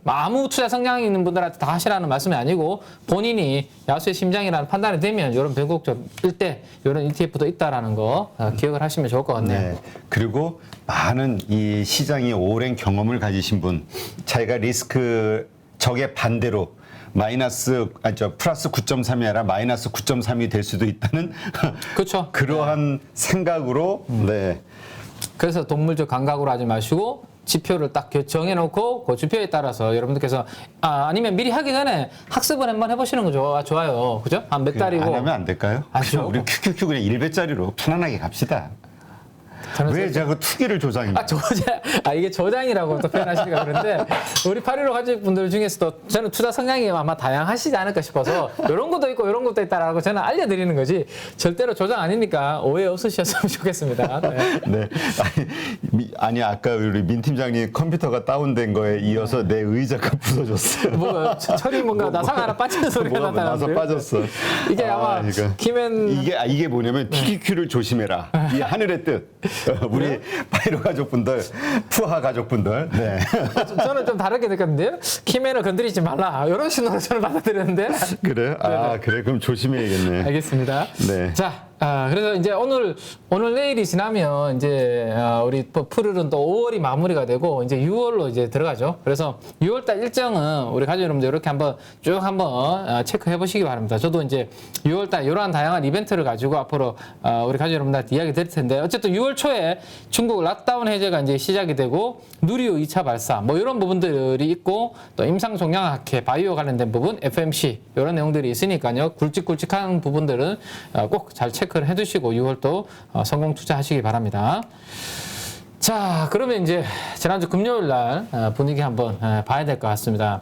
Speaker 2: 아무 투자 성향이 있는 분들한테 다 하시라는 말씀이 아니고 본인이 야수의 심장이라는 판단이 되면 이런 변곡점일 때 이런 ETF도 있다라는 거 기억을 하시면 좋을 것 같네요.
Speaker 1: 네. 그리고 많은 이 시장이 오랜 경험을 가지신 분, 자기가 리스크 적의 반대로 플러스 9.3이 아니라 마이너스 9.3이 될 수도 있다는
Speaker 2: 그렇죠.
Speaker 1: 그러한 생각으로 네.
Speaker 2: 그래서 동물적 감각으로 하지 마시고 지표를 딱 정해놓고 그 지표에 따라서 여러분들께서 아니면 미리 하기 전에 학습을 한번 해보시는 거 좋아요. 그죠? 한 몇 달이고.
Speaker 1: 안 하면 안 될까요?
Speaker 2: 아니요.
Speaker 1: 우리 QQQ 그냥 1배짜리로 편안하게 갑시다. 왜 자꾸 투기를 조장입니까?
Speaker 2: 이게 조장이라고 또 표현하시니까 그런데 우리 815 가족분들 중에서도 저는 투자 성향이 아마 다양하시지 않을까 싶어서 이런 것도 있고 이런 것도 있다라고 저는 알려드리는 거지 절대로 조장 아니니까 오해 없으셨으면 좋겠습니다. 네.
Speaker 1: 네. 아니 아까 우리 민 팀장님 컴퓨터가 다운된 거에 이어서 내 의자가 부서졌어요.
Speaker 2: 뭐가 철이 뭔가 나사가 하나 빠지는 소리가
Speaker 1: 뭐가 나서
Speaker 2: 나타나는데
Speaker 1: 빠졌어.
Speaker 2: 이게 아마
Speaker 1: 그러니까.
Speaker 2: 키맨
Speaker 1: 이게 뭐냐면 TQQ를 조심해라. 이 하늘의 뜻. 우리 파이로 가족분들, 푸하 가족분들. 네.
Speaker 2: 저는 좀 다르게 느꼈는데요. 키맨을 건드리지 말라. 이런 신호를 저는 받아들였는데.
Speaker 1: 그래? 그래. 그럼 조심해야겠네.
Speaker 2: 알겠습니다.
Speaker 1: 네.
Speaker 2: 자, 그래서 이제 오늘 내일이 지나면 이제 우리 푸르른 또 5월이 마무리가 되고 이제 6월로 이제 들어가죠. 그래서 6월달 일정은 우리 가족 여러분들 이렇게 쭉 한번 체크해 보시기 바랍니다. 저도 이제 6월달 이러한 다양한 이벤트를 가지고 앞으로 우리 가족 여러분들한테 이야기 드릴 텐데 어쨌든 6월 초에 중국 락다운 해제가 이제 시작이 되고 누리호 2차 발사 뭐 이런 부분들이 있고 또 임상종양학회 바이오 관련된 부분 FMC 이런 내용들이 있으니까요. 굵직굵직한 부분들은 꼭 잘 체크를 해두시고 6월도 성공 투자하시기 바랍니다. 자, 그러면 이제 지난주 금요일 날 분위기 한번 봐야 될 것 같습니다.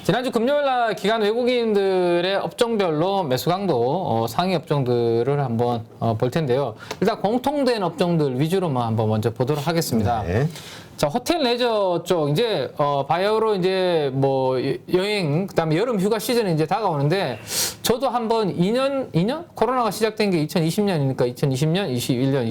Speaker 2: 지난주 금요일 날 기관 외국인들의 업종별로 매수 강도 상위 업종들을 한번 볼 텐데요. 일단 공통된 업종들 위주로만 한번 먼저 보도록 하겠습니다.
Speaker 1: 네.
Speaker 2: 자, 호텔 레저 쪽 이제 바이오로 이제 뭐 여행 그다음에 여름 휴가 시즌이 이제 다가오는데 저도 한번 2년 코로나가 시작된 게 2020년이니까 2020년, 21년,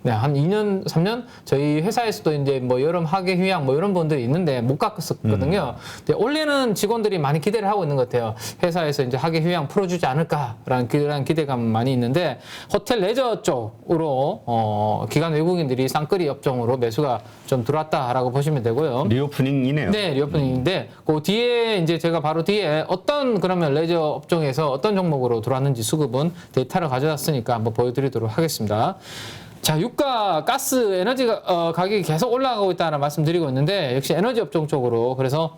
Speaker 2: 네, 한 2년, 3년 저희 회사에서도 이제 뭐 여름 학예 휴양 뭐 이런 분들이 있는데 못 갔었거든요. 근데 올해는 직원들이 많이 기대를 하고 있는 것 같아요. 회사에서 이제 학예 휴양 풀어주지 않을까라는 그런 기대감 많이 있는데 호텔 레저 쪽으로 기관 외국인들이 쌍끌이 업종으로 매수가 좀 들어왔다라고 보시면 되고요.
Speaker 1: 리오프닝이네요.
Speaker 2: 네, 리오프닝인데 그 뒤에 이제 제가 바로 뒤에 어떤 그러면 레저 업종에서 어떤 종목으로 들어왔는지 수급은 데이터를 가져왔으니까 한번 보여드리도록 하겠습니다. 자, 유가, 가스, 에너지가 가격이 계속 올라가고 있다는 말씀드리고 있는데 역시 에너지 업종 쪽으로 그래서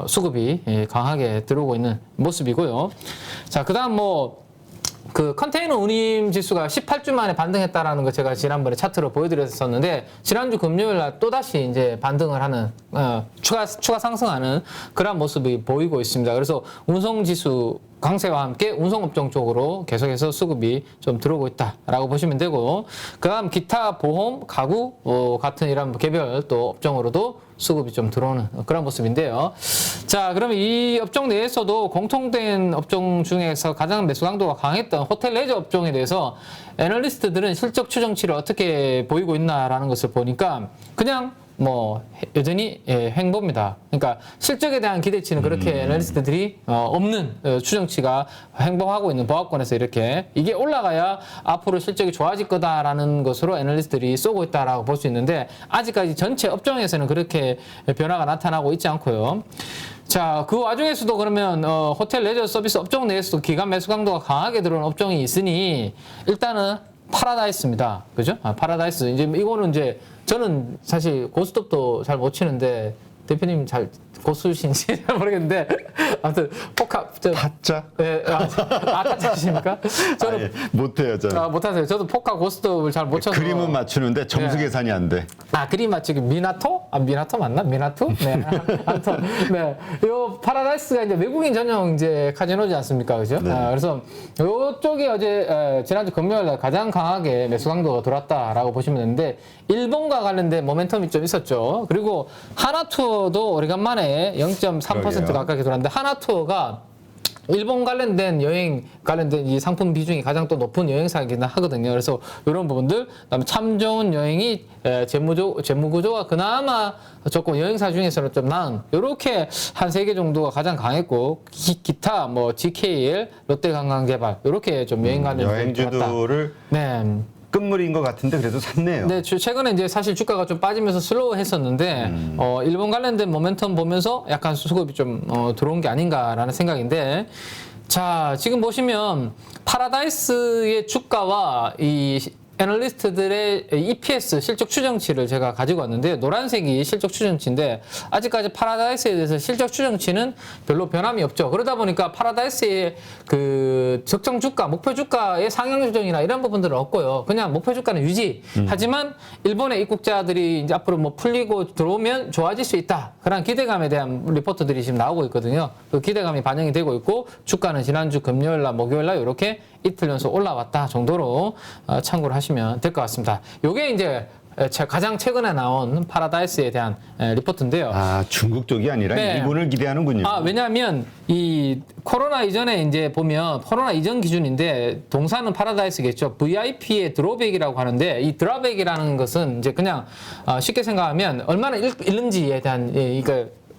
Speaker 2: 수급이 강하게 들어오고 있는 모습이고요. 자, 그다음 그 컨테이너 운임 지수가 18주 만에 반등했다라는 거 제가 지난번에 차트로 보여드렸었는데 지난주 금요일 날 또다시 이제 반등을 하는 추가 상승하는 그런 모습이 보이고 있습니다. 그래서 운송 지수 강세와 함께 운송업종 쪽으로 계속해서 수급이 좀 들어오고 있다라고 보시면 되고 그다음 기타 보험, 가구 같은 이런 개별 또 업종으로도 수급이 좀 들어오는 그런 모습인데요. 자, 그러면 이 업종 내에서도 공통된 업종 중에서 가장 매수 강도가 강했던 호텔 레저 업종에 대해서 애널리스트들은 실적 추정치를 어떻게 보이고 있나라는 것을 보니까 그냥 여전히 횡보입니다. 그러니까 실적에 대한 기대치는 그렇게 애널리스트들이 없는 추정치가 횡보하고 있는 보합권에서 이렇게 이게 올라가야 앞으로 실적이 좋아질 거다라는 것으로 애널리스트들이 쏘고 있다라고 볼 수 있는데 아직까지 전체 업종에서는 그렇게 변화가 나타나고 있지 않고요. 자, 그 와중에서도 그러면 호텔 레저 서비스 업종 내에서도 기관 매수 강도가 강하게 들어오는 업종이 있으니 일단은 파라다이스입니다. 그죠? 파라다이스. 이제 이거는 이제 저는 사실 고스톱도 잘 못 치는데 대표님 잘 고수신지 잘 모르겠는데 아무튼
Speaker 1: 타짜?
Speaker 2: 네, 타짜십니까? 저는
Speaker 1: 못해요, 저는.
Speaker 2: 못하세요. 저도 포카 고스톱을 잘 못 쳐서
Speaker 1: 그림은 맞추는데 점수 계산이 안 돼.
Speaker 2: 그림 맞추기 미나토? 미나토 맞나? 미나토? 네. 아무튼 네. 요 파라다이스가 이제 외국인 전용 이제 카지노지 않습니까? 그죠?
Speaker 1: 네.
Speaker 2: 그래서 요쪽이 어제 지난주 금요일 날 가장 강하게 매수 강도가 들어왔다라고 보시면 되는데 일본과 관련된 모멘텀이 좀 있었죠. 그리고 하나투어도 오래간만에 0.3%
Speaker 1: 그러게요.
Speaker 2: 가깝게 들어왔는데 하나투어가 일본 관련된 여행 관련된 이 상품 비중이 가장 또 높은 여행사이긴 하거든요. 그래서 이런 부분들, 그다음에 참 좋은 여행이 재무구조가 그나마 조금 여행사 중에서는 좀 나은 이렇게 한 3개 정도가 가장 강했고 기타 GKL, 롯데관광개발 이렇게 좀 여행 관련
Speaker 1: 여행주도를
Speaker 2: 네.
Speaker 1: 끝물인 것 같은데 그래도 샀네요.
Speaker 2: 네, 최근에 이제 사실 주가가 좀 빠지면서 슬로우 했었는데, 일본 관련된 모멘텀 보면서 약간 수급이 좀, 들어온 게 아닌가라는 생각인데, 자, 지금 보시면 파라다이스의 주가와 이 애널리스트들의 EPS 실적 추정치를 제가 가지고 왔는데 노란색이 실적 추정치인데 아직까지 파라다이스에 대해서 실적 추정치는 별로 변함이 없죠. 그러다 보니까 파라다이스의 그 적정 주가, 목표 주가의 상향 조정이나 이런 부분들은 없고요. 그냥 목표 주가는 유지. 하지만 일본의 입국자들이 이제 앞으로 풀리고 들어오면 좋아질 수 있다. 그런 기대감에 대한 리포트들이 지금 나오고 있거든요. 그 기대감이 반영이 되고 있고 주가는 지난주 금요일날, 목요일날 이렇게 이틀 연속 올라왔다 정도로 참고를 하시면 될 것 같습니다. 요게 이제 가장 최근에 나온 파라다이스에 대한 리포트인데요.
Speaker 1: 중국 쪽이 아니라
Speaker 2: 네.
Speaker 1: 일본을 기대하는군요.
Speaker 2: 왜냐하면 이 코로나 이전에 이제 보면 코로나 이전 기준인데 동사는 파라다이스겠죠. VIP의 드로백이라고 하는데 이 드로백이라는 것은 이제 그냥 쉽게 생각하면 얼마나 잃는지에 대한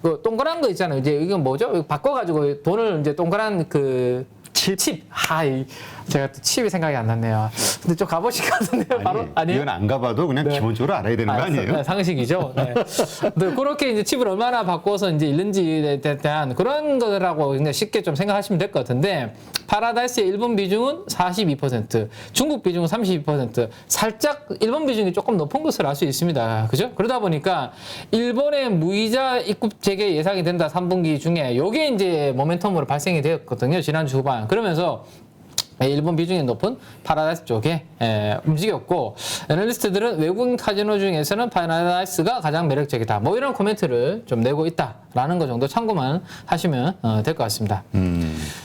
Speaker 2: 그 동그란 거 있잖아요. 이제 이건 뭐죠? 바꿔가지고 돈을 이제 동그란 칩. 제가 또 칩이 생각이 안 났네요. 근데 좀 가보실 것 같은데요, 바로? 아니에요?
Speaker 1: 이건 안 가봐도 그냥
Speaker 2: 네.
Speaker 1: 기본적으로 알아야 되는 거 아니에요?
Speaker 2: 네, 상식이죠. 네. 근데 그렇게 이제 칩을 얼마나 바꿔서 이제 잃는지에 대한 그런 거라고 그냥 쉽게 좀 생각하시면 될 것 같은데, 파라다이스의 일본 비중은 42%, 중국 비중은 32%, 살짝 일본 비중이 조금 높은 것을 알 수 있습니다. 그죠? 그러다 보니까 일본의 무이자 입국 재개 예상이 된다, 3분기 중에. 요게 이제 모멘텀으로 발생이 되었거든요. 지난주 후반. 그러면서 일본 비중이 높은 파라다이스 쪽에 움직였고 애널리스트들은 외국인 카지노 중에서는 파라다이스가 가장 매력적이다. 이런 코멘트를 좀 내고 있다라는 거 정도 참고만 하시면 될 것 같습니다.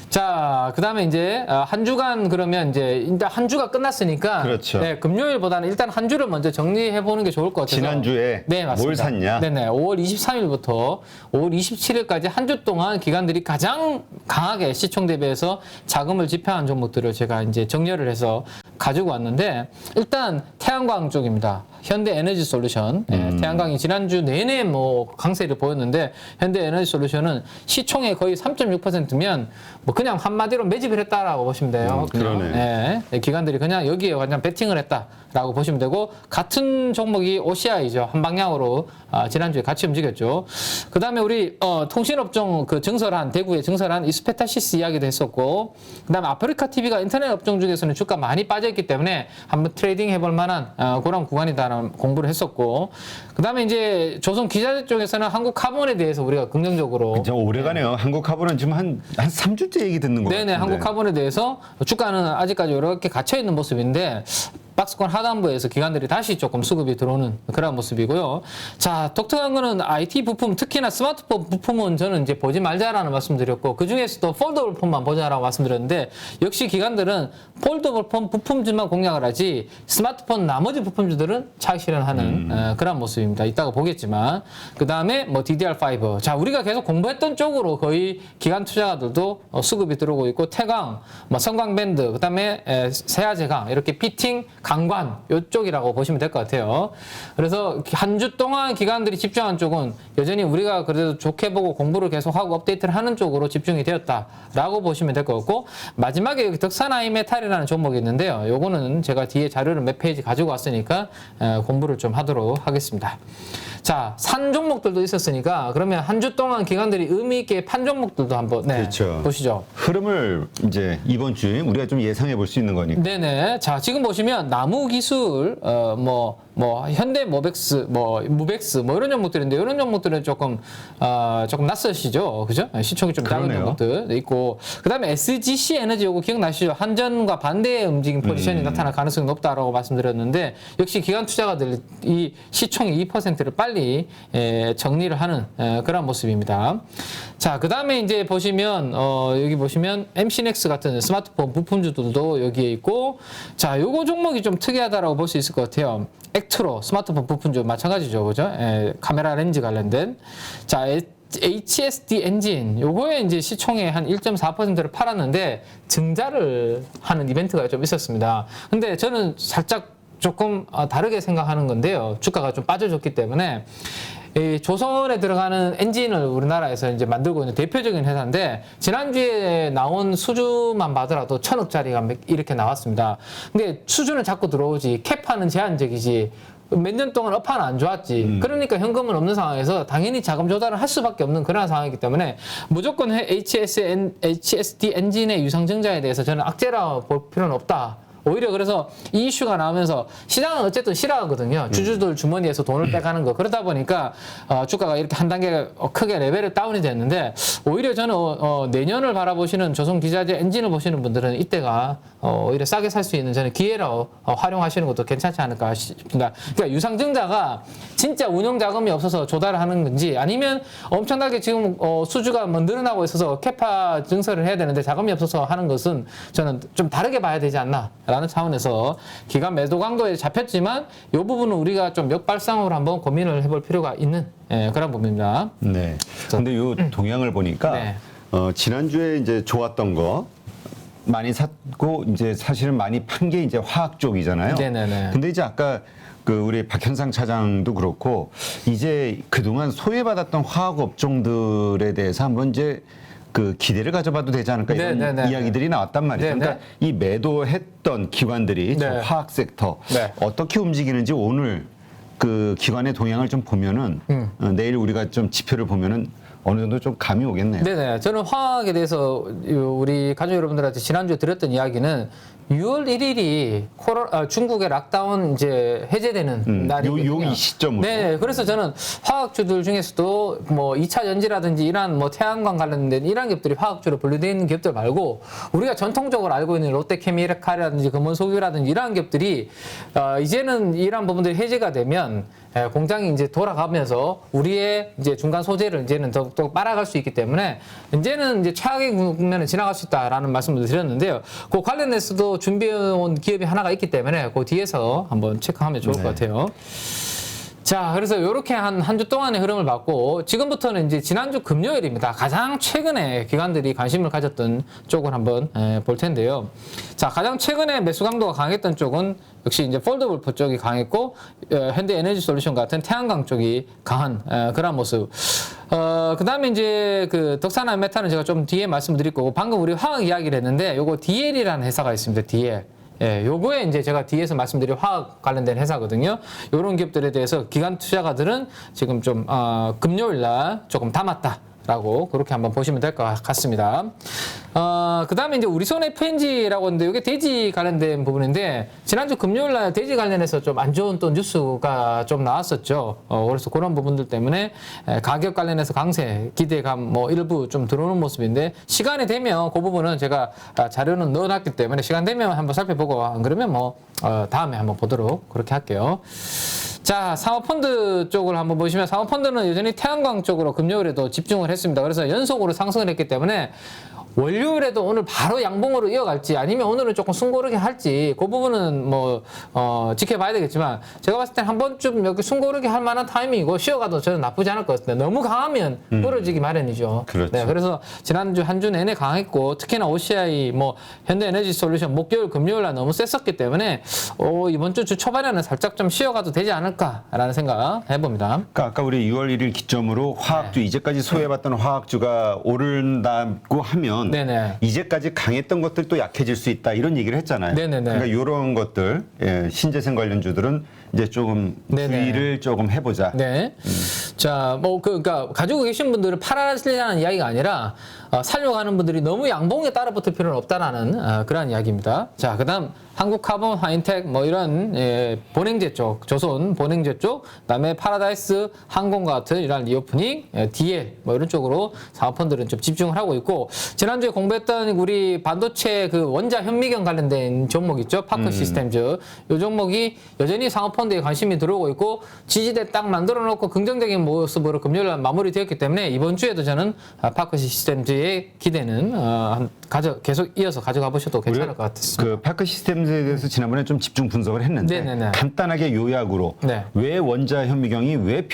Speaker 2: 자, 그다음에 이제 한 주간 그러면 이제 일단 한 주가 끝났으니까
Speaker 1: 그렇죠.
Speaker 2: 네, 금요일보다는 일단 한 주를 먼저 정리해 보는 게 좋을 것 같아요.
Speaker 1: 지난주에
Speaker 2: 네, 맞습니다.
Speaker 1: 뭘 샀냐?
Speaker 2: 네네. 5월 23일부터 5월 27일까지 한 주 동안 기관들이 가장 강하게 시총 대비해서 자금을 집행한 종목들을 제가 이제 정렬을 해서 가지고 왔는데 일단 태양광 쪽입니다. 현대에너지솔루션. 태양광이 지난주 내내 뭐 강세를 보였는데 현대에너지솔루션은 시총의 거의 3.6%면 뭐 그냥 한마디로 매집을 했다라고 보시면 돼요.
Speaker 1: 그러네.
Speaker 2: 기관들이 그냥 여기에 그냥 베팅을 했다라고 보시면 되고 같은 종목이 OCI죠. 한 방향으로 지난주에 같이 움직였죠. 그다음에 우리 통신업종 그 증설한 대구에 증설한 이스페타시스 이야기도 했었고 그다음에 아프리카 TV가 인터넷 업종 중에서는 주가 많이 빠져있기 때문에 한번 트레이딩 해볼 만한 그런 구간이다라는 공부를 했었고 그다음에 이제 조선 기자재 쪽에서는 한국 카본에 대해서 우리가 긍정적으로
Speaker 1: 진짜 오래가네요. 한국 카본은 지금 한 3주째 얘기 듣는 거 같은데.
Speaker 2: 네네, 한국 카본에 대해서 주가는 아직까지 이렇게 갇혀 있는 모습인데 박스권 하단부에서 기관들이 다시 조금 수급이 들어오는 그런 모습이고요. 자, 독특한 거는 IT 부품, 특히나 스마트폰 부품은 저는 이제 보지 말자라는 말씀드렸고 그 중에서도 폴더블 폰만 보자라고 말씀드렸는데 역시 기관들은 폴더블 폰 부품주만 공략을 하지 스마트폰 나머지 부품주들은 차익 실현하는 그런 모습입니다. 이따가 보겠지만 그 다음에 뭐 DDR5. 자, 우리가 계속 공부했던 쪽으로 거의 기관 투자가들도 수급이 들어오고 있고 태광, 뭐 성광밴드, 그 다음에 세아제강 이렇게 피팅 강관 이쪽이라고 보시면 될 것 같아요. 그래서 한 주 동안 기관들이 집중한 쪽은 여전히 우리가 그래도 좋게 보고 공부를 계속하고 업데이트를 하는 쪽으로 집중이 되었다라고 보시면 될 것 같고 마지막에 여기 덕산아이메탈이라는 종목이 있는데요. 요거는 제가 뒤에 자료를 몇 페이지 가지고 왔으니까 공부를 좀 하도록 하겠습니다. 자, 산 종목들도 있었으니까 그러면 한 주 동안 기관들이 의미 있게 판 종목들도 한번
Speaker 1: 그렇죠.
Speaker 2: 보시죠.
Speaker 1: 흐름을 이제 이번 주에 우리가 좀 예상해 볼 수 있는 거니까.
Speaker 2: 네네. 자, 지금 보시면 나무기술, 현대 모백스, 무백스, 이런 종목들인데, 이런 종목들은 조금 낯서시죠? 그죠? 시총이 좀 작은
Speaker 1: 그러네요.
Speaker 2: 종목들 있고. 그 다음에 SGC 에너지 요거 기억나시죠? 한전과 반대의 움직임 포지션이 나타날 가능성이 높다라고 말씀드렸는데, 역시 기관 투자가들 이 시총의 2%를 빨리 정리를 하는 그런 모습입니다. 자, 그 다음에 이제 보시면, 여기 보시면 MC넥스 같은 스마트폰 부품주들도 여기에 있고, 자, 요거 종목이 좀 특이하다라고 볼 수 있을 것 같아요. 액트로 스마트폰 부품주 마찬가지죠, 그죠? 카메라 렌즈 관련된. 자, HSD 엔진 요거에 이제 시총의 한 1.4%를 팔았는데 증자를 하는 이벤트가 좀 있었습니다. 근데 저는 살짝 조금 다르게 생각하는 건데요. 주가가 좀 빠져줬기 때문에. 이 조선에 들어가는 엔진을 우리나라에서 이제 만들고 있는 대표적인 회사인데 지난주에 나온 수주만 봐더라도 1,000억짜리가 이렇게 나왔습니다. 근데 수주는 자꾸 들어오지 캡하는 제한적이지 몇 년 동안 업화는 안 좋았지. 그러니까 현금은 없는 상황에서 당연히 자금 조달을 할 수밖에 없는 그런 상황이기 때문에 무조건 HSD 엔진의 유상증자에 대해서 저는 악재라 볼 필요는 없다. 오히려 그래서 이 이슈가 나오면서 시장은 어쨌든 싫어하거든요. 주주들 주머니에서 돈을 빼가는 거. 그러다 보니까 주가가 이렇게 한 단계 크게 레벨이 다운이 됐는데 오히려 저는 내년을 바라보시는 조선기자재 엔진을 보시는 분들은 이때가 오히려 싸게 살 수 있는 저는 기회로 활용하시는 것도 괜찮지 않을까 싶습니다. 그러니까 유상증자가 진짜 운용 자금이 없어서 조달을 하는 건지 아니면 엄청나게 지금 수주가 뭐 늘어나고 있어서 캐파 증설을 해야 되는데 자금이 없어서 하는 것은 저는 좀 다르게 봐야 되지 않나 라는 차원에서 기관 매도 강도에 잡혔지만 이 부분은 우리가 좀 역발상으로 한번 고민을 해볼 필요가 있는 그런 부분입니다.
Speaker 1: 네. 근데 요 동향을 보니까
Speaker 2: 네.
Speaker 1: 지난주에 이제 좋았던 거 많이 샀고 이제 사실은 많이 판 게 이제 화학 쪽이잖아요.
Speaker 2: 네네네.
Speaker 1: 근데 이제 아까 그 우리 박현상 차장도 그렇고 이제 그동안 소외받았던 화학 업종들에 대해서 한번 이제 그 기대를 가져봐도 되지 않을까 이런
Speaker 2: 네네네.
Speaker 1: 이야기들이 나왔단 말이죠.
Speaker 2: 네네.
Speaker 1: 그러니까 이 매도했던 기관들이 저
Speaker 2: 네.
Speaker 1: 화학 섹터
Speaker 2: 네.
Speaker 1: 어떻게 움직이는지 오늘 그 기관의 동향을 좀 보면은 내일 우리가 좀 지표를 보면은 어느 정도 좀 감이 오겠네요.
Speaker 2: 네네. 저는 화학에 대해서 우리 가족 여러분들한테 지난주에 드렸던 이야기는 6월 1일이 중국의 락다운 이제 해제되는 날이거든요.
Speaker 1: 이 시점으로.
Speaker 2: 네. 그래서 저는 화학주들 중에서도 뭐 2차 전지라든지 이런 뭐 태양광 관련된 이런 기업들이 화학주로 분류되어 있는 기업들 말고 우리가 전통적으로 알고 있는 롯데케미칼이라든지 금원석유라든지 이러한 기업들이 이제는 이러한 부분들이 해제가 되면 공장이 이제 돌아가면서 우리의 이제 중간 소재를 이제는 더욱더 빨아갈 수 있기 때문에 이제는 이제 최악의 국면을 지나갈 수 있다라는 말씀을 드렸는데요. 그 관련해서도 준비해온 기업이 하나가 있기 때문에 그 뒤에서 한번 체크하면 좋을 것 같아요. 자, 그래서 이렇게 한 주 동안의 흐름을 봤고, 지금부터는 이제 지난주 금요일입니다. 가장 최근에 기관들이 관심을 가졌던 쪽을 한번 볼 텐데요. 자, 가장 최근에 매수 강도가 강했던 쪽은 역시 이제 폴더블 포 쪽이 강했고, 현대 에너지 솔루션 같은 태양광 쪽이 강한 그런 모습. 그 다음에 이제 그 덕산화 메탈은 제가 좀 뒤에 말씀드릴 거고, 방금 우리 화학 이야기를 했는데, 요거 DL이라는 회사가 있습니다. DL. 예, 요거에 이제 제가 뒤에서 말씀드린 화학 관련된 회사거든요. 요런 기업들에 대해서 기관 투자가들은 지금 좀, 금요일 날 조금 담았다라고 그렇게 한번 보시면 될 것 같습니다. 그 다음에 이제 우리 손 FNG라고 하는데 이게 돼지 관련된 부분인데 지난주 금요일 날 돼지 관련해서 좀 안 좋은 또 뉴스가 좀 나왔었죠. 그래서 그런 부분들 때문에 가격 관련해서 강세, 기대감 뭐 일부 좀 들어오는 모습인데 시간이 되면 그 부분은 제가 자료는 넣어놨기 때문에 시간 되면 한번 살펴보고 안 그러면 뭐 다음에 한번 보도록 그렇게 할게요. 자, 사모펀드 쪽을 한번 보시면 사모펀드는 여전히 태양광 쪽으로 금요일에도 집중을 했습니다. 그래서 연속으로 상승을 했기 때문에 월요일에도 오늘 바로 양봉으로 이어갈지 아니면 오늘은 조금 숨고르게 할지 그 부분은 뭐 지켜봐야 되겠지만 제가 봤을 때 한 번쯤 여기 숨고르게 할 만한 타이밍이고 쉬어가도 저는 나쁘지 않을 것 같습니다. 너무 강하면 부러지기 마련이죠.
Speaker 1: 그렇죠.
Speaker 2: 네, 그래서 지난주 한 주 내내 강했고 특히나 OCI 뭐 현대에너지 솔루션 목요일 금요일 날 너무 셌었기 때문에 이번 주 초반에는 살짝 좀 쉬어가도 되지 않을까라는 생각 해봅니다.
Speaker 1: 그러니까 아까 우리 6월 1일 기점으로 화학주 이제까지 소외받던 화학주가 오른다고 하면
Speaker 2: 네네.
Speaker 1: 이제까지 강했던 것들도 약해질 수 있다 이런 얘기를 했잖아요.
Speaker 2: 네네네.
Speaker 1: 그러니까 이런 것들 신재생 관련주들은 이제 조금
Speaker 2: 네네.
Speaker 1: 주의를 조금 해보자.
Speaker 2: 네. 자, 뭐, 그러니까 가지고 계신 분들은 팔아시려는 이야기가 아니라 살려고 하는 분들이 너무 양봉에 따라붙을 필요는 없다라는 그런 이야기입니다. 자, 그다음 한국카본, 하인텍 뭐 이런 본행제 쪽, 조선 본행제 쪽, 그다음에 파라다이스, 항공과 같은 이런 리오프닝, DL 뭐 이런 쪽으로 사업펀들은 좀 집중을 하고 있고 지난주에 공부했던 우리 반도체 그 원자 현미경 관련된 종목 있죠, 파크 시스템즈. 이 종목이 여전히 상업펀드에 관심이 들어오고 있고 지지대 딱 만들어 놓고 긍정적인 모습으로 금요일 날 마무리되었기 때문에 이번 주에도 저는 파크 시스템즈의 기대는 계속 이어서 가져가 보셔도 괜찮을 것 같습니다.
Speaker 1: 그 파크 시스템즈에 대해서 지난번에 좀 집중 분석을 했는데
Speaker 2: 네네네.
Speaker 1: 간단하게 요약으로
Speaker 2: 네.
Speaker 1: 왜 원자 현미경이 왜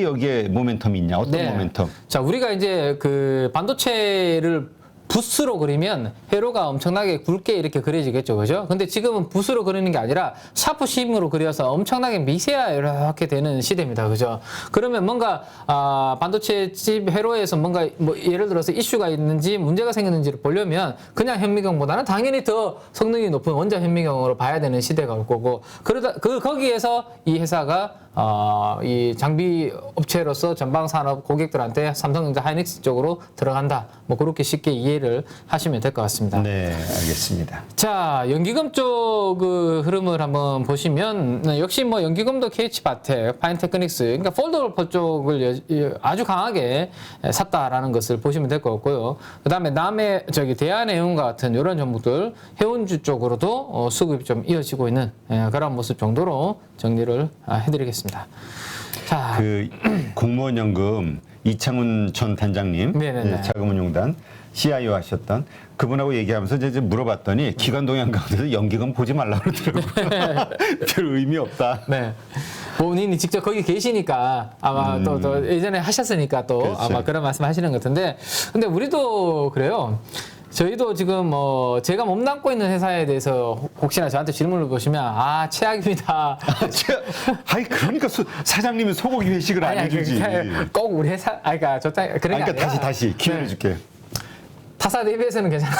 Speaker 1: 여기에 모멘텀이 있냐, 어떤
Speaker 2: 네.
Speaker 1: 모멘텀?
Speaker 2: 자, 우리가 이제 그 반도체를 붓으로 그리면 회로가 엄청나게 굵게 이렇게 그려지겠죠, 그죠? 근데 지금은 붓으로 그리는 게 아니라 샤프심으로 그려서 엄청나게 미세하게 이렇게 되는 시대입니다, 그죠? 그러면 뭔가 반도체 칩 회로에서 뭔가 뭐 예를 들어서 이슈가 있는지 문제가 생겼는지를 보려면 그냥 현미경보다는 당연히 더 성능이 높은 원자 현미경으로 봐야 되는 시대가 올 거고 그러다 거기에서 이 회사가 이 장비 업체로서 전방 산업 고객들한테 삼성전자 하이닉스 쪽으로 들어간다. 뭐 그렇게 쉽게 이해를 하시면 될 것 같습니다.
Speaker 1: 네, 알겠습니다.
Speaker 2: 자, 연기금 쪽 그 흐름을 한번 보시면 역시 뭐 연기금도 KH바텍, 파인테크닉스, 그러니까 폴더블 쪽을 아주 강하게 샀다라는 것을 보시면 될 것 같고요. 그다음에 대한해운과 같은 이런 종목들 해운주 쪽으로도 수급이 좀 이어지고 있는 그런 모습 정도로 정리를 해드리겠습니다. 자,
Speaker 1: 그 공무원 연금 이창훈 전 단장님,
Speaker 2: 네네네.
Speaker 1: 자금운용단 CIO 하셨던 그분하고 얘기하면서 이제 물어봤더니 기관 동향 가운데서 연기금 보지 말라고 그러더라고요. 별 의미 없다.
Speaker 2: 네. 본인이 직접 거기 계시니까 아마 또 예전에 하셨으니까 또
Speaker 1: 그렇죠.
Speaker 2: 아마 그런 말씀 하시는 것 같은데 근데 우리도 그래요. 저희도 지금 뭐 제가 몸담고 있는 회사에 대해서 혹시나 저한테 질문을 보시면 최악입니다.
Speaker 1: 아니 그러니까 사장님이 소고기 회식을 안 해주지.
Speaker 2: 꼭 우리 회사 그러니까 그런 게
Speaker 1: 그러니까
Speaker 2: 아니라
Speaker 1: 다시 기회를 줄게.
Speaker 2: 타사 대비해서는 괜찮아.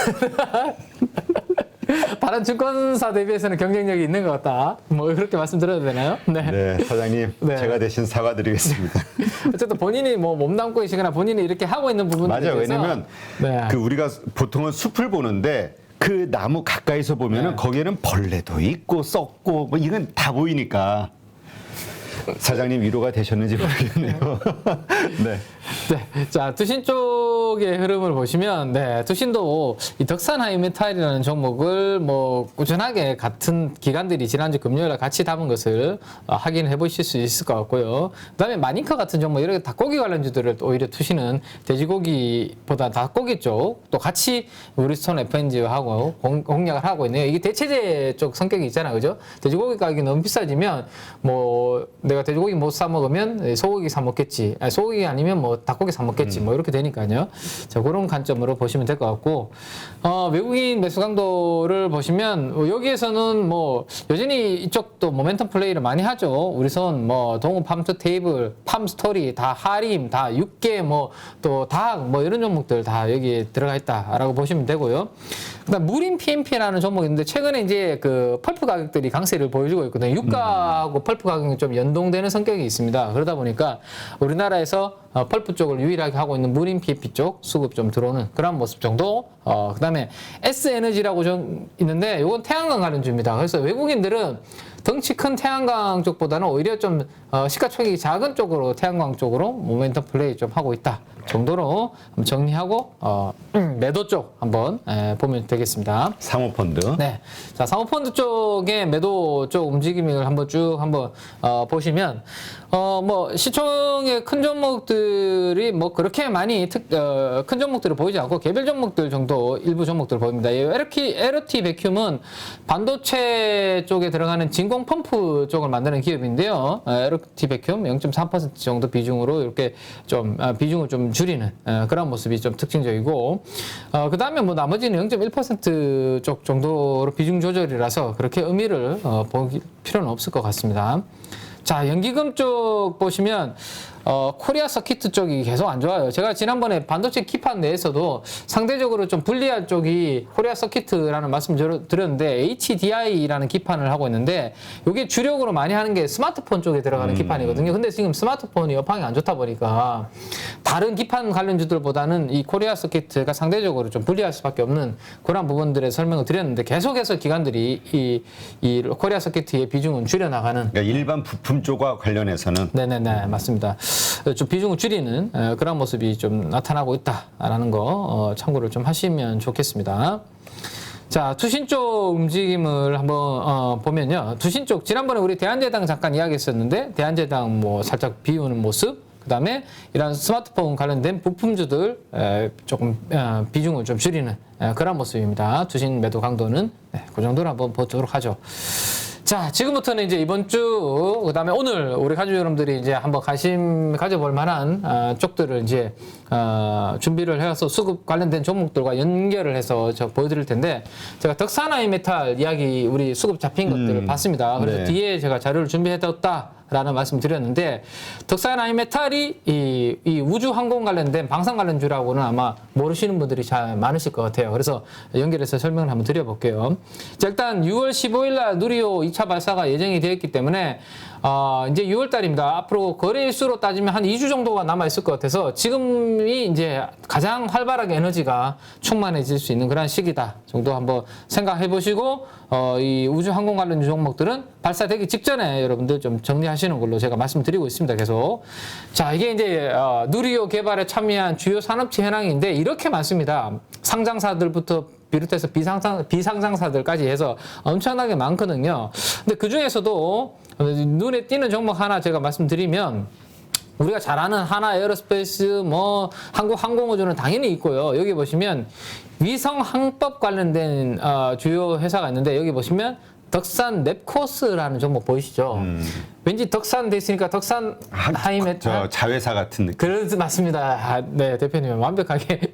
Speaker 2: 다른 증권사 대비해서는 경쟁력이 있는 것 같다. 뭐 그렇게 말씀드려도 되나요?
Speaker 1: 네, 사장님
Speaker 2: 네.
Speaker 1: 제가 대신 사과드리겠습니다.
Speaker 2: 어쨌든 본인이 뭐 몸담고 계시거나 본인이 이렇게 하고 있는 부분들에
Speaker 1: 맞아요.
Speaker 2: 대해서
Speaker 1: 왜냐면
Speaker 2: 네.
Speaker 1: 그 우리가 보통은 숲을 보는데 그 나무 가까이서 보면은
Speaker 2: 네.
Speaker 1: 거기에는 벌레도 있고 썩고 뭐 이건 다 보이니까. 사장님 위로가 되셨는지 모르겠네요. 네.
Speaker 2: 네. 자, 투신 쪽 쪽의 흐름을 보시면, 네, 투신도 이 덕산 하이메탈이라는 종목을 뭐 꾸준하게 같은 기관들이 지난주 금요일에 같이 담은 것을 확인해 보실 수 있을 것 같고요. 그다음에 마니커 같은 종목, 이렇게 닭고기 관련주들을 오히려 투시는 돼지고기보다 닭고기 쪽 또 같이 우리 스톤 FNG하고 공략을 하고 있네요. 이게 대체제 쪽 성격이 있잖아요, 그죠? 돼지고기 가격이 너무 비싸지면 뭐 내가 돼지고기 못 사 먹으면 소고기 사 먹겠지, 아니, 소고기 아니면 뭐 닭고기 사 먹겠지, 뭐 이렇게 되니까요. 자, 그런 관점으로 보시면 될 것 같고, 외국인 매수 강도를 보시면 여기에서는 뭐 여전히 이쪽도 모멘텀 플레이를 많이 하죠. 우리 손 뭐 동우 팜투 테이블, 팜 스토리, 다 하림, 다 육계, 뭐 또 닭, 뭐 이런 종목들 다 여기에 들어가 있다라고 보시면 되고요. 그다음 무림 PMP라는 종목이 있는데 최근에 이제 그 펄프 가격들이 강세를 보여주고 있거든요. 유가하고 펄프 가격이 좀 연동되는 성격이 있습니다. 그러다 보니까 우리나라에서 펄프 쪽을 유일하게 하고 있는 무림 PMP 쪽 수급 좀 들어오는 그런 모습 정도. 그다음에 S에너지라고 좀 있는데 이건 태양광 관련주입니다. 그래서 외국인들은 덩치 큰 태양광 쪽보다는 오히려 좀 시가총액이 작은 쪽으로 태양광 쪽으로 모멘텀 플레이 좀 하고 있다 정도로 정리하고 매도 쪽 한번 보면 되겠습니다.
Speaker 1: 사모펀드.
Speaker 2: 네, 자 사모펀드 쪽의 매도 쪽 움직임을 한번 쭉 한번 보시면 뭐 시총의 큰 종목들이 뭐 그렇게 많이 큰 종목들을 보이지 않고 개별 종목들 정도 일부 종목들을 보입니다. 이 LT 베큐음은 반도체 쪽에 들어가는 진공 펌프 쪽을 만드는 기업인데요. LT 베큐음 0.3% 정도 비중으로 이렇게 좀 비중을 좀 줄이는 그런 모습이 좀 특징적이고, 그 다음에 뭐 나머지는 0.1% 정도로 비중 조절이라서 그렇게 의미를 볼 필요는 없을 것 같습니다. 자, 연기금 쪽 보시면 코리아 서키트 쪽이 계속 안 좋아요. 제가 지난번에 반도체 기판 내에서도 상대적으로 좀 불리한 쪽이 코리아 서키트라는 말씀 드렸는데 HDI라는 기판을 하고 있는데 이게 주력으로 많이 하는 게 스마트폰 쪽에 들어가는 기판이거든요. 근데 지금 스마트폰이 여파이 안 좋다 보니까 다른 기판 관련주들보다는 이 코리아 서키트가 상대적으로 좀 불리할 수밖에 없는 그런 부분들의 설명을 드렸는데 계속해서 기관들이 이 코리아 서키트의 비중은 줄여나가는,
Speaker 1: 그러니까 일반 부품 쪽과 관련해서는
Speaker 2: 네네네, 맞습니다. 좀 비중을 줄이는 그런 모습이 좀 나타나고 있다라는 거 참고를 좀 하시면 좋겠습니다. 자, 투신 쪽 움직임을 한번 보면요. 투신 쪽 지난번에 우리 대한제당 잠깐 이야기했었는데 대한제당 뭐 살짝 비우는 모습, 그다음에 이런 스마트폰 관련된 부품주들 조금 비중을 좀 줄이는 그런 모습입니다. 투신 매도 강도는 그 정도로 한번 보도록 하죠. 자, 지금부터는 이제 이번 주, 그 다음에 오늘 우리 가족 여러분들이 이제 한번 관심 가져볼 만한 쪽들을 이제 준비를 해서 수급 관련된 종목들과 연결을 해서 저 보여드릴 텐데, 제가 덕산하이메탈 이야기 우리 수급 잡힌 것들을 봤습니다. 그래서
Speaker 1: 네.
Speaker 2: 뒤에 제가 자료를 준비해뒀다 라는 말씀 드렸는데, 덕산하이메탈이 이 우주항공 관련된 방산 관련주라고는 아마 모르시는 분들이 잘 많으실 것 같아요. 그래서 연결해서 설명을 한번 드려볼게요. 자, 일단 6월 15일 날 누리호 2차 발사가 예정이 되어 있기 때문에 이제 6월 달입니다. 앞으로 거래일수로 따지면 한 2주 정도가 남아있을 것 같아서 지금이 이제 가장 활발하게 에너지가 충만해질 수 있는 그런 시기다 정도 한번 생각해 보시고, 이 우주항공 관련 종목들은 발사되기 직전에 여러분들 좀 정리하시는 걸로 제가 말씀드리고 있습니다. 계속. 자, 이게 이제 누리호 개발에 참여한 주요 산업체 현황인데 이렇게 많습니다. 상장사들부터 비롯해서 비상장사들까지 해서 엄청나게 많거든요. 근데 그 중에서도 눈에 띄는 종목 하나 제가 말씀드리면, 우리가 잘 아는 하나 에어로스페이스, 뭐 한국항공우주는 당연히 있고요. 여기 보시면 위성항법 관련된 주요 회사가 있는데, 여기 보시면 덕산 넵코스라는 종목 보이시죠? 왠지 덕산 돼 있으니까 덕산 하이메탈,
Speaker 1: 자회사 같은 느낌.
Speaker 2: 그렇지, 맞습니다. 네, 대표님 완벽하게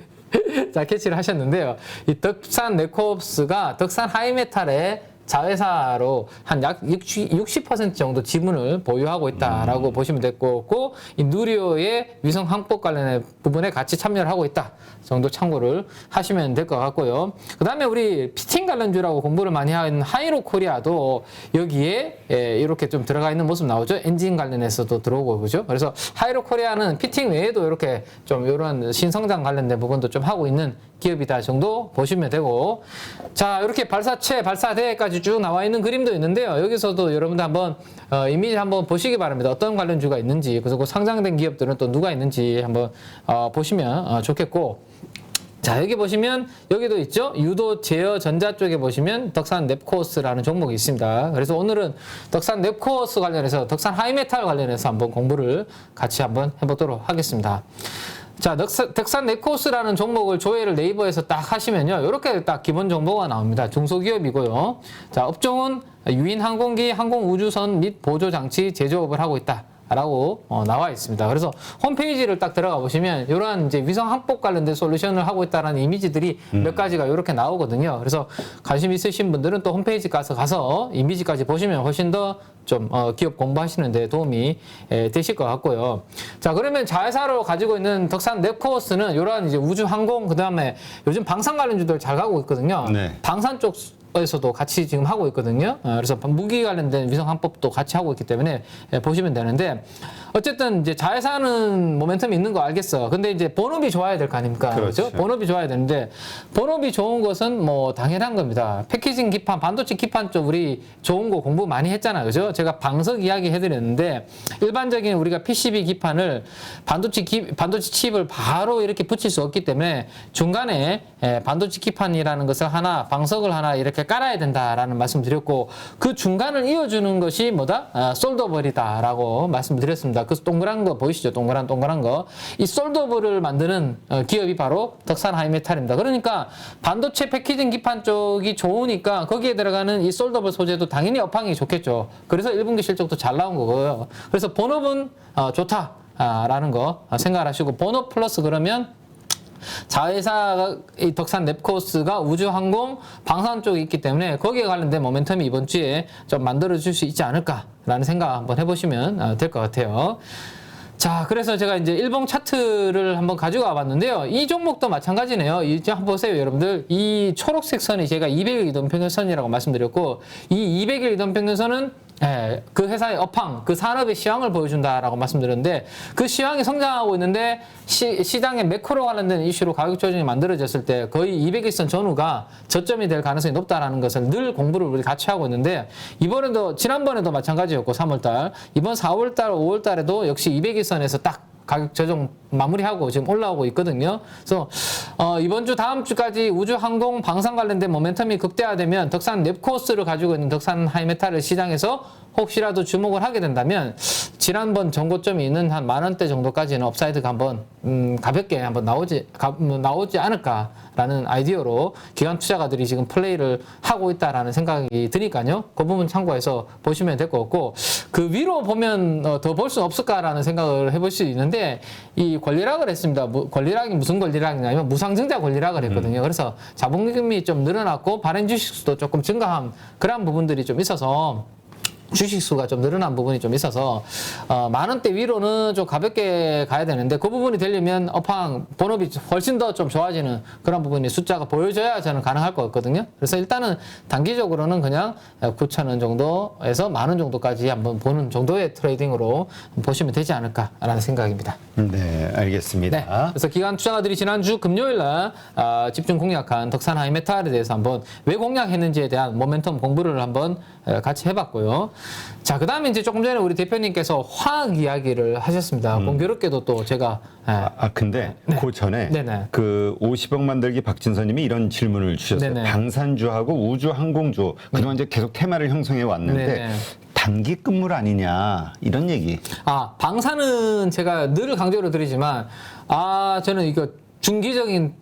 Speaker 2: 자, 캐치를 하셨는데요. 이 덕산 네코스가 덕산 하이메탈의 자회사로 한 약 60% 정도 지분을 보유하고 있다라고 보시면 될 거고, 이 누리호의 위성 항법 관련의 부분에 같이 참여를 하고 있다 정도 참고를 하시면 될 것 같고요. 그 다음에 우리 피팅 관련주라고 공부를 많이 하는 하이로 코리아도 여기에 이렇게 좀 들어가 있는 모습 나오죠. 엔진 관련해서도 들어오고, 그죠? 그래서 하이로 코리아는 피팅 외에도 이렇게 좀 이런 신성장 관련된 부분도 좀 하고 있는 기업이다 정도 보시면 되고, 자 이렇게 발사체, 발사대까지 쭉 나와 있는 그림도 있는데요. 여기서도 여러분들 한번 이미지 한번 보시기 바랍니다. 어떤 관련주가 있는지, 그리고 상장된 기업들은 또 누가 있는지 한번 보시면 좋겠고, 자 여기 보시면 여기도 있죠. 유도 제어 전자 쪽에 보시면 덕산 넵코어스라는 종목이 있습니다. 그래서 오늘은 덕산 넵코어스 관련해서, 덕산 하이메탈 관련해서 한번 공부를 같이 한번 해보도록 하겠습니다. 자, 덕산 넵코어스라는 종목을 조회를 네이버에서 딱 하시면요, 이렇게 딱 기본 정보가 나옵니다. 중소기업이고요. 자, 업종은 유인 항공기, 항공우주선 및 보조장치 제조업을 하고 있다 라고 나와 있습니다. 그래서 홈페이지를 딱 들어가 보시면 이러한 이제 위성 항법 관련된 솔루션을 하고 있다라는 이미지들이 몇 가지가 이렇게 나오거든요. 그래서 관심 있으신 분들은 또 홈페이지 가서 이미지까지 보시면 훨씬 더 좀 기업 공부하시는데 도움이 되실 것 같고요. 자, 그러면 자회사로 가지고 있는 덕산 넵코어스는 이러한 이제 우주 항공, 그 다음에 요즘 방산 관련주들 잘 가고 있거든요.
Speaker 1: 네.
Speaker 2: 방산 쪽 에서도 같이 지금 하고 있거든요. 그래서 무기 관련된 위성 항법도 같이 하고 있기 때문에 보시면 되는데, 어쨌든 이제 자회사는 모멘텀이 있는 거 알겠어요. 근데 이제 본업이 좋아야 될 거 아닙니까?
Speaker 1: 그렇죠.
Speaker 2: 본업이 좋아야 되는데, 본업이 좋은 것은 뭐 당연한 겁니다. 패키징 기판, 반도체 기판 쪽 우리 좋은 거 공부 많이 했잖아요. 그죠? 제가 방석 이야기 해드렸는데, 일반적인 우리가 PCB 기판을 반도체 칩을 바로 이렇게 붙일 수 없기 때문에 중간에 반도체 기판이라는 것을 하나, 방석을 하나 이렇게 깔아야 된다라는 말씀 드렸고, 그 중간을 이어주는 것이 뭐다? 솔더볼이다라고 말씀드렸습니다. 그 동그란 거 보이시죠? 동그란 거. 이 솔더볼을 만드는 기업이 바로 덕산 하이메탈입니다. 그러니까 반도체 패키징 기판 쪽이 좋으니까 거기에 들어가는 이 솔더볼 소재도 당연히 업황이 좋겠죠. 그래서 1분기 실적도 잘 나온 거고요. 그래서 본업은 좋다라는 거 생각을 하시고, 본업 플러스 그러면 자회사 이 덕산 넵코어스가 우주항공 방산 쪽에 있기 때문에 거기에 관련된 모멘텀이 이번 주에 좀 만들어줄 수 있지 않을까라는 생각 한번 해보시면 될 것 같아요. 자, 그래서 제가 이제 일봉 차트를 한번 가지고 와봤는데요. 이 종목도 마찬가지네요. 이제 한번 보세요, 여러분들. 이 초록색 선이 제가 200일 이동평균선이라고 말씀드렸고, 이 200일 이동평균선은 그 회사의 업황, 그 산업의 시황을 보여준다라고 말씀드렸는데, 그 시황이 성장하고 있는데 시장의 매크로 관련된 이슈로 가격 조정이 만들어졌을 때 거의 200일선 전후가 저점이 될 가능성이 높다라는 것을 늘 공부를 우리 같이 하고 있는데, 이번에도 지난번에도 마찬가지였고 3월달, 이번 4월달, 5월달에도 역시 200일선에서 딱 가격 조정 마무리하고 지금 올라오고 있거든요. 그래서 이번 주 다음 주까지 우주 항공 방산 관련된 모멘텀이 극대화되면 덕산 넵코어스를 가지고 있는 덕산 하이메탈을 시장에서 혹시라도 주목을 하게 된다면 지난번 전고점이 있는 한 10,000원대 정도까지는 업사이드가 한번 가볍게 한번 나오지 않을까라는 아이디어로 기관 투자가들이 지금 플레이를 하고 있다라는 생각이 드니까요. 그 부분 참고해서 보시면 될 것 같고, 그 위로 보면 더 볼 수는 없을까라는 생각을 해볼 수 있는데, 이 권리락을 했습니다. 권리락이 무슨 권리락이냐면 무상증자 권리락을 했거든요. 그래서 자본금이 좀 늘어났고 발행 주식수도 조금 증가한 그런 부분들이 좀 있어서, 주식수가 좀 늘어난 부분이 좀 있어서 10,000원대 위로는 좀 가볍게 가야 되는데, 그 부분이 되려면 업황, 본업이 훨씬 더 좀 좋아지는 그런 부분이 숫자가 보여줘야 저는 가능할 것 같거든요. 그래서 일단은 단기적으로는 그냥 9,000원 정도에서 10,000원 정도까지 한번 보는 정도의 트레이딩으로 보시면 되지 않을까라는 생각입니다.
Speaker 1: 네, 알겠습니다.
Speaker 2: 네, 그래서 기관 투자가들이 지난주 금요일날 집중 공략한 덕산 하이메탈에 대해서 한번 왜 공략했는지에 대한 모멘텀 공부를 한번 같이 해봤고요. 자, 그 다음에 이제 조금 전에 우리 대표님께서 화학 이야기를 하셨습니다. 공교롭게도 또 제가
Speaker 1: 근데 그 전에
Speaker 2: 네네.
Speaker 1: 그 50억 만들기 박진서님이 이런 질문을 주셨어요.
Speaker 2: 네네.
Speaker 1: 방산주하고 우주 항공주 그동안 이제 계속 테마를 형성해 왔는데
Speaker 2: 네네.
Speaker 1: 단기 끝물 아니냐 이런 얘기.
Speaker 2: 방산은 제가 늘 강조를 드리지만 저는 이거 중기적인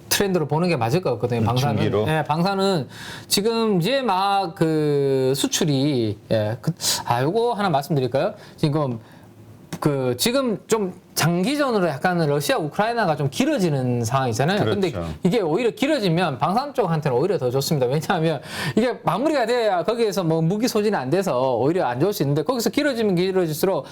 Speaker 2: 트렌드로 보는 게 맞을 것 같거든요. 방산은.
Speaker 1: 중기로?
Speaker 2: 네, 방산은 지금 이제 막 그 수출이 요거 하나 말씀드릴까요? 지금 좀 장기전으로 약간 러시아 우크라이나가 좀 길어지는 상황이잖아요.
Speaker 1: 그렇죠.
Speaker 2: 근데 이게 오히려 길어지면 방산 쪽한테는 오히려 더 좋습니다. 왜냐하면 이게 마무리가 돼야 거기에서 뭐 무기 소진이 안 돼서 오히려 안 좋을 수 있는데, 거기서 길어지면 길어질수록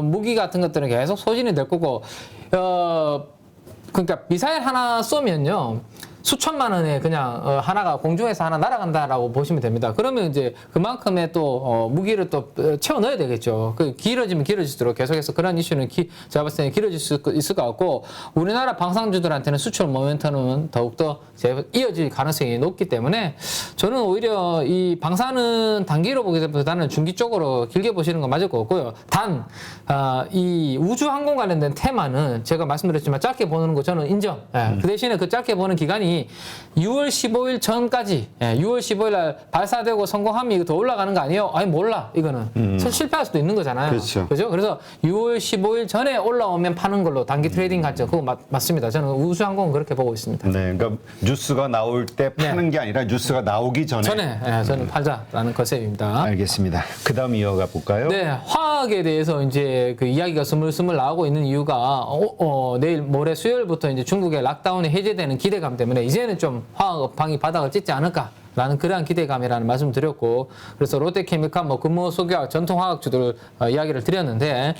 Speaker 2: 무기 같은 것들은 계속 소진이 될 거고, 그러니까 미사일 하나 쏘면요, 수천만 원에 그냥 하나가 공중에서 하나 날아간다라고 보시면 됩니다. 그러면 이제 그만큼의 또 무기를 또 채워 넣어야 되겠죠. 그 길어지면 길어질수록 계속해서 그런 이슈는 제가 봤을 때는 길어질 수 있을 것 같고, 우리나라 방산주들한테는 수출 모멘텀은 더욱더 이어질 가능성이 높기 때문에 저는 오히려 이 방산은 단기로 보기보다는 중기 쪽으로 길게 보시는 건 맞을 것 같고요. 단 이 우주항공 관련된 테마는 제가 말씀드렸지만 짧게 보는 거 저는 인정. 그 대신에 그 짧게 보는 기간이 6월 15일 전까지, 6월 15일 날 발사되고 성공하면 이거 더 올라가는 거 아니에요? 아니 몰라. 이거는 실패할 수도 있는 거잖아요.
Speaker 1: 그렇죠.
Speaker 2: 그죠? 그래서 6월 15일 전에 올라오면 파는 걸로 단기 트레이딩 관점, 그거 맞습니다. 저는 우주항공은 그렇게 보고 있습니다.
Speaker 1: 네, 그러니까 뉴스가 나올 때 파는 게 아니라 뉴스가 나오기 전에.
Speaker 2: 저는 팔자라는 컨셉입니다.
Speaker 1: 알겠습니다. 그다음 이어가 볼까요?
Speaker 2: 네, 화학에 대해서 이제 그 이야기가 스물스물 나오고 있는 이유가 내일 모레 수요일부터 이제 중국의 락다운이 해제되는 기대감 때문에 이제는 좀 화학 업황이 바닥을 찍지 않을까. 라는 그러한 기대감이라는 말씀 드렸고, 그래서 롯데케미칼, 금호, 석유화학, 전통화학주들 이야기를 드렸는데,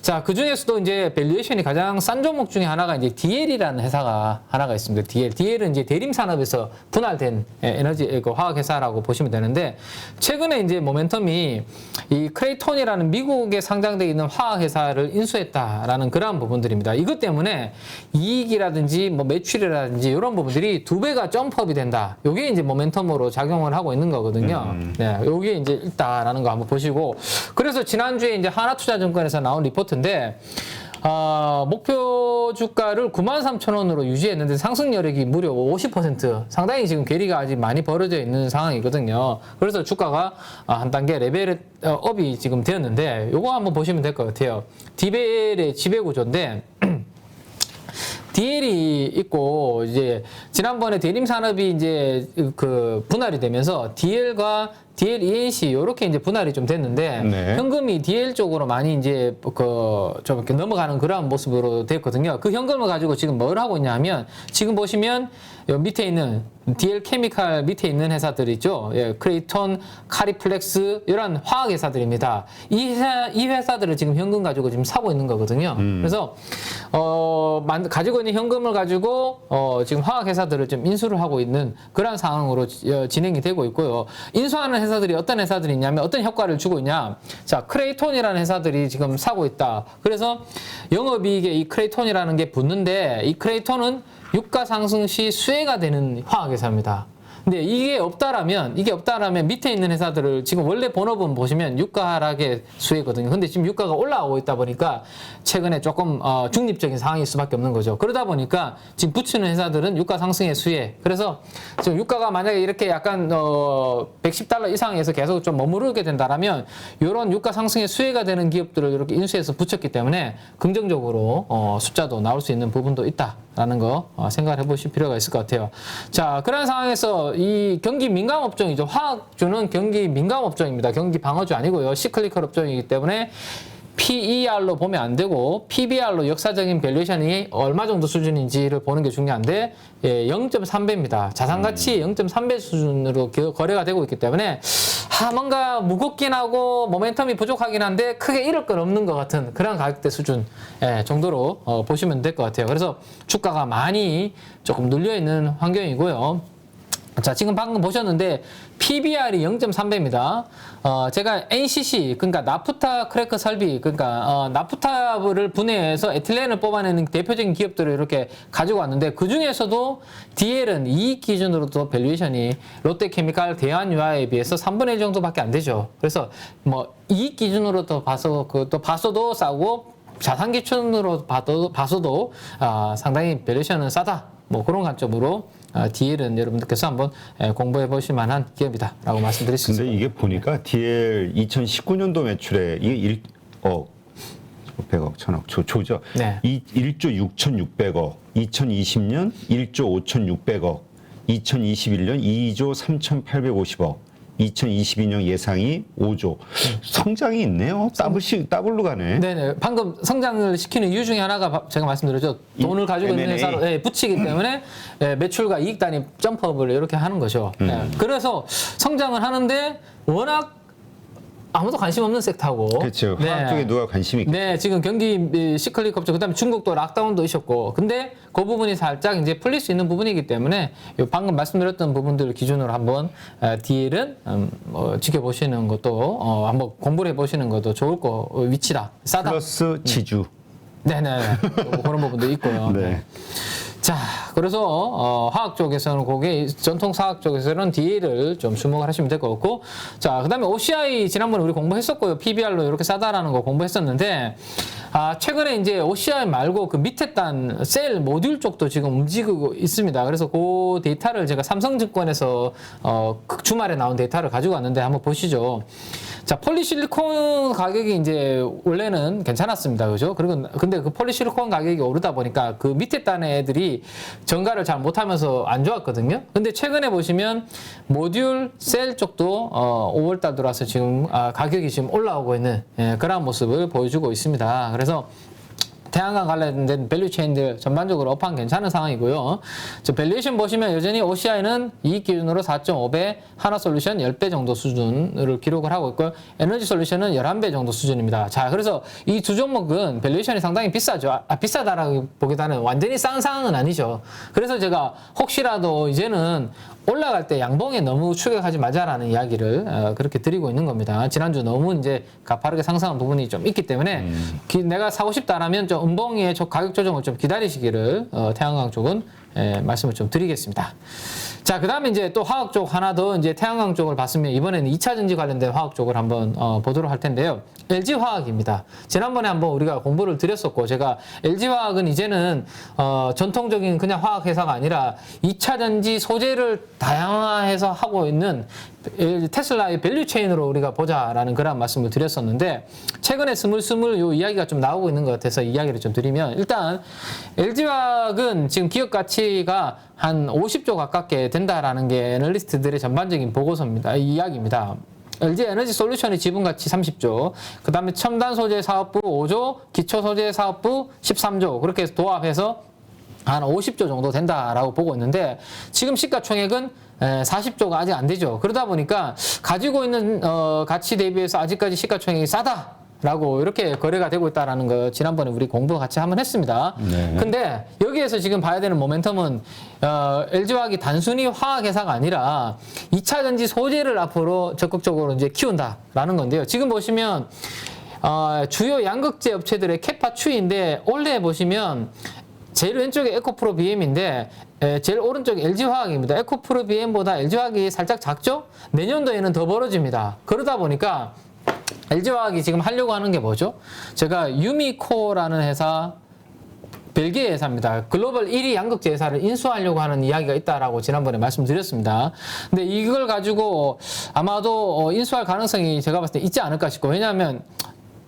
Speaker 2: 자, 그 중에서도 이제 밸류에이션이 가장 싼 종목 중에 하나가 이제 DL이라는 회사가 하나가 있습니다. DL은 이제 대림산업에서 분할된 에너지 화학 회사라고 보시면 되는데, 최근에 이제 모멘텀이 이 크레이톤이라는 미국에 상장되어 있는 화학 회사를 인수했다라는 그러한 부분들입니다. 이것 때문에 이익이라든지 뭐 매출이라든지 이런 부분들이 2배가 점프업이 된다. 이게 이제 모멘텀으로 작용을 하고 있는 거거든요. 네, 여기에 이제 있다라는 거 한번 보시고, 그래서 지난주에 이제 하나투자증권에서 나온 리포트인데, 목표 주가를 93,000원으로 유지했는데 상승 여력이 무려 50%, 상당히 지금 괴리가 아직 많이 벌어져 있는 상황이거든요. 그래서 주가가 한 단계 레벨업이 지금 되었는데, 요거 한번 보시면 될 것 같아요. 디벨의 지배구조인데, DL이 있고, 이제, 지난번에 대림산업이 이제 그 분할이 되면서 DL과 DL, ENC, 요렇게 이제 분할이 좀 됐는데,
Speaker 1: 네.
Speaker 2: 현금이 DL 쪽으로 많이 이제 좀 이렇게 넘어가는 그런 모습으로 됐거든요. 그 현금을 가지고 지금 뭘 하고 있냐 하면, 지금 보시면, 요 밑에 있는 DL 케미칼 밑에 있는 회사들 있죠. 예, 크레이톤, 카리플렉스 이런 화학 회사들입니다. 이 회사들을 지금 현금 가지고 지금 사고 있는 거거든요. 그래서 가지고 있는 현금을 가지고 지금 화학 회사들을 좀 인수를 하고 있는 그런 상황으로 진행이 되고 있고요. 인수하는 회사들이 어떤 회사들이 있냐면 어떤 효과를 주고 있냐. 자, 크레이톤이라는 회사들이 지금 사고 있다. 그래서 영업이익에 이 크레이톤이라는 게 붙는데, 이 크레이톤은 유가 상승 시 수혜가 되는 화학회사입니다. 근데 이게 없다라면 밑에 있는 회사들을 지금 원래 본업은 보시면 유가 하락의 수혜거든요. 근데 지금 유가가 올라오고 있다 보니까 최근에 조금 중립적인 상황일 수밖에 없는 거죠. 그러다 보니까 지금 붙이는 회사들은 유가 상승의 수혜. 그래서 지금 유가가 만약에 이렇게 약간 $110 이상에서 계속 좀 머무르게 된다라면 이런 유가 상승의 수혜가 되는 기업들을 이렇게 인수해서 붙였기 때문에 긍정적으로 숫자도 나올 수 있는 부분도 있다라는 거 생각을 해보실 필요가 있을 것 같아요. 자, 그런 상황에서 이 경기 민감 업종이죠. 화학주는 경기 민감 업종입니다. 경기 방어주 아니고요. 시클리컬 업종이기 때문에 PER로 보면 안 되고 PBR로 역사적인 밸류에이션이 얼마 정도 수준인지를 보는 게 중요한데 0.3배입니다. 자산가치 0.3배 수준으로 거래가 되고 있기 때문에 뭔가 무겁긴 하고 모멘텀이 부족하긴 한데 크게 잃을 건 없는 것 같은 그런 가격대 수준 정도로 보시면 될 것 같아요. 그래서 주가가 많이 조금 눌려있는 환경이고요. 자, 지금 방금 보셨는데 PBR이 0.3배입니다. 제가 NCC, 그러니까 나프타 크래커 설비, 그러니까 나프타를 분해해서 에틸렌을 뽑아내는 대표적인 기업들을 이렇게 가지고 왔는데, 그 중에서도 DL은 이익 기준으로도 밸류에이션이 롯데케미칼, 대한유화에 비해서 3분의 1 정도밖에 안 되죠. 그래서 뭐 이익 기준으로 또 봐서도 싸고 자산 기준으로 봐서도 상당히 밸류에이션은 싸다. 뭐 그런 관점으로 DL은 여러분들께서 한번 공부해 보실 만한 기업이다라고 말씀드릴 수 있습니다.
Speaker 1: 근데 이게 보니까 DL 2019년도 매출에 이게 100억, 1000억, 조죠.
Speaker 2: 네.
Speaker 1: 1조 6,600억, 2020년 1조 5,600억, 2021년 2조 3,850억, 2022년 예상이 5조. 성장이 있네요. 더블로 가네.
Speaker 2: 네네. 방금 성장을 시키는 이유 중에 하나가 제가 말씀드렸죠. 돈을 가지고 있는
Speaker 1: M&A.
Speaker 2: 회사로 붙이기 때문에 매출과 이익 단위 점프업을 이렇게 하는 거죠. 그래서 성장을 하는데 워낙 아무도 관심 없는 섹터고.
Speaker 1: 그렇죠.
Speaker 2: 네.
Speaker 1: 화학 쪽에 누가 관심이 있겠죠.
Speaker 2: 네, 지금 경기 시클릭 업종, 그다음에 중국도 락다운도 있었고, 근데 그 부분이 살짝 이제 풀릴 수 있는 부분이기 때문에 요 방금 말씀드렸던 부분들을 기준으로 한번 딜은 지켜보시는 것도 한번 공부를 해보시는 것도 좋을 거 위치다. 싸다.
Speaker 1: 플러스 지주.
Speaker 2: 네네. 그런 부분도 있고요.
Speaker 1: 네.
Speaker 2: 자, 그래서 화학 쪽에서는 그게 전통 사학 쪽에서는 DA를 좀 주목을 하시면 될 것 같고, 자, 그다음에 OCI 지난번에 우리 공부했었고요. PBR로 이렇게 싸다라는 거 공부했었는데, 최근에 이제 OCI 말고 그 밑에 단 셀 모듈 쪽도 지금 움직이고 있습니다. 그래서 그 데이터를 제가 삼성증권에서 주말에 나온 데이터를 가지고 왔는데 한번 보시죠. 자, 폴리실리콘 가격이 이제 원래는 괜찮았습니다. 그죠? 그리고 근데 그 폴리실리콘 가격이 오르다 보니까 그 밑에 단의 애들이 정가를 잘 못하면서 안 좋았거든요. 근데 최근에 보시면 모듈 셀 쪽도 5월달 들어와서 지금 가격이 지금 올라오고 있는 그런 모습을 보여주고 있습니다. 그래서 태양광 관련된 밸류 체인들 전반적으로 업황 괜찮은 상황이고요. 저 밸류에이션 보시면 여전히 OCI는 이익 기준으로 4.5배, 하나솔루션 10배 정도 수준을 기록을 하고 있고요. 에너지솔루션은 11배 정도 수준입니다. 자, 그래서 이 두 종목은 밸류에이션이 상당히 비싸죠. 비싸다라고 보기보다는 완전히 싼 상황은 아니죠. 그래서 제가 혹시라도 이제는 올라갈 때 양봉에 너무 추격하지 말자라는 이야기를 그렇게 드리고 있는 겁니다. 지난주 너무 이제 가파르게 상승한 부분이 좀 있기 때문에 내가 사고 싶다라면 좀 음봉의 가격 조정을 좀 기다리시기를 태양광 쪽은 말씀을 좀 드리겠습니다. 자, 그 다음에 이제 또 화학 쪽 하나 더 이제 태양광 쪽을 봤으면 이번에는 2차 전지 관련된 화학 쪽을 한번 보도록 할 텐데요. LG화학입니다. 지난번에 한번 우리가 공부를 드렸었고, 제가 LG화학은 이제는 전통적인 그냥 화학 회사가 아니라 2차 전지 소재를 다양화해서 하고 있는 테슬라의 밸류 체인으로 우리가 보자라는 그런 말씀을 드렸었는데, 최근에 스물스물 요 이야기가 좀 나오고 있는 것 같아서 이야기를 좀 드리면, 일단 LG화학은 지금 기업 가치가 한 50조 가깝게 된다라는 게 애널리스트들의 전반적인 보고서입니다. 이야기입니다. LG 에너지 솔루션의 지분 가치 30조, 그 다음에 첨단 소재 사업부 5조, 기초 소재 사업부 13조, 그렇게 해서 도합해서 한 50조 정도 된다라고 보고 있는데, 지금 시가총액은 40조가 아직 안 되죠. 그러다 보니까 가지고 있는 가치 대비해서 아직까지 시가총액이 싸다라고 이렇게 거래가 되고 있다라는 거 지난번에 우리 공부 같이 한번 했습니다.
Speaker 1: 네.
Speaker 2: 근데 여기에서 지금 봐야 되는 모멘텀은 LG화학이 단순히 화학 회사가 아니라 2차 전지 소재를 앞으로 적극적으로 이제 키운다라는 건데요. 지금 보시면 주요 양극재 업체들의 캐파 추이인데, 올해 보시면 제일 왼쪽에 에코프로 BM인데 제일 오른쪽에 LG화학입니다. 에코프로 BM보다 LG화학이 살짝 작죠? 내년도에는 더 벌어집니다. 그러다 보니까 LG화학이 지금 하려고 하는 게 뭐죠? 제가 유미코라는 회사, 벨기에 회사입니다. 글로벌 1위 양극재 회사를 인수하려고 하는 이야기가 있다라고 지난번에 말씀드렸습니다. 근데 이걸 가지고 아마도 인수할 가능성이 제가 봤을 때 있지 않을까 싶고, 왜냐하면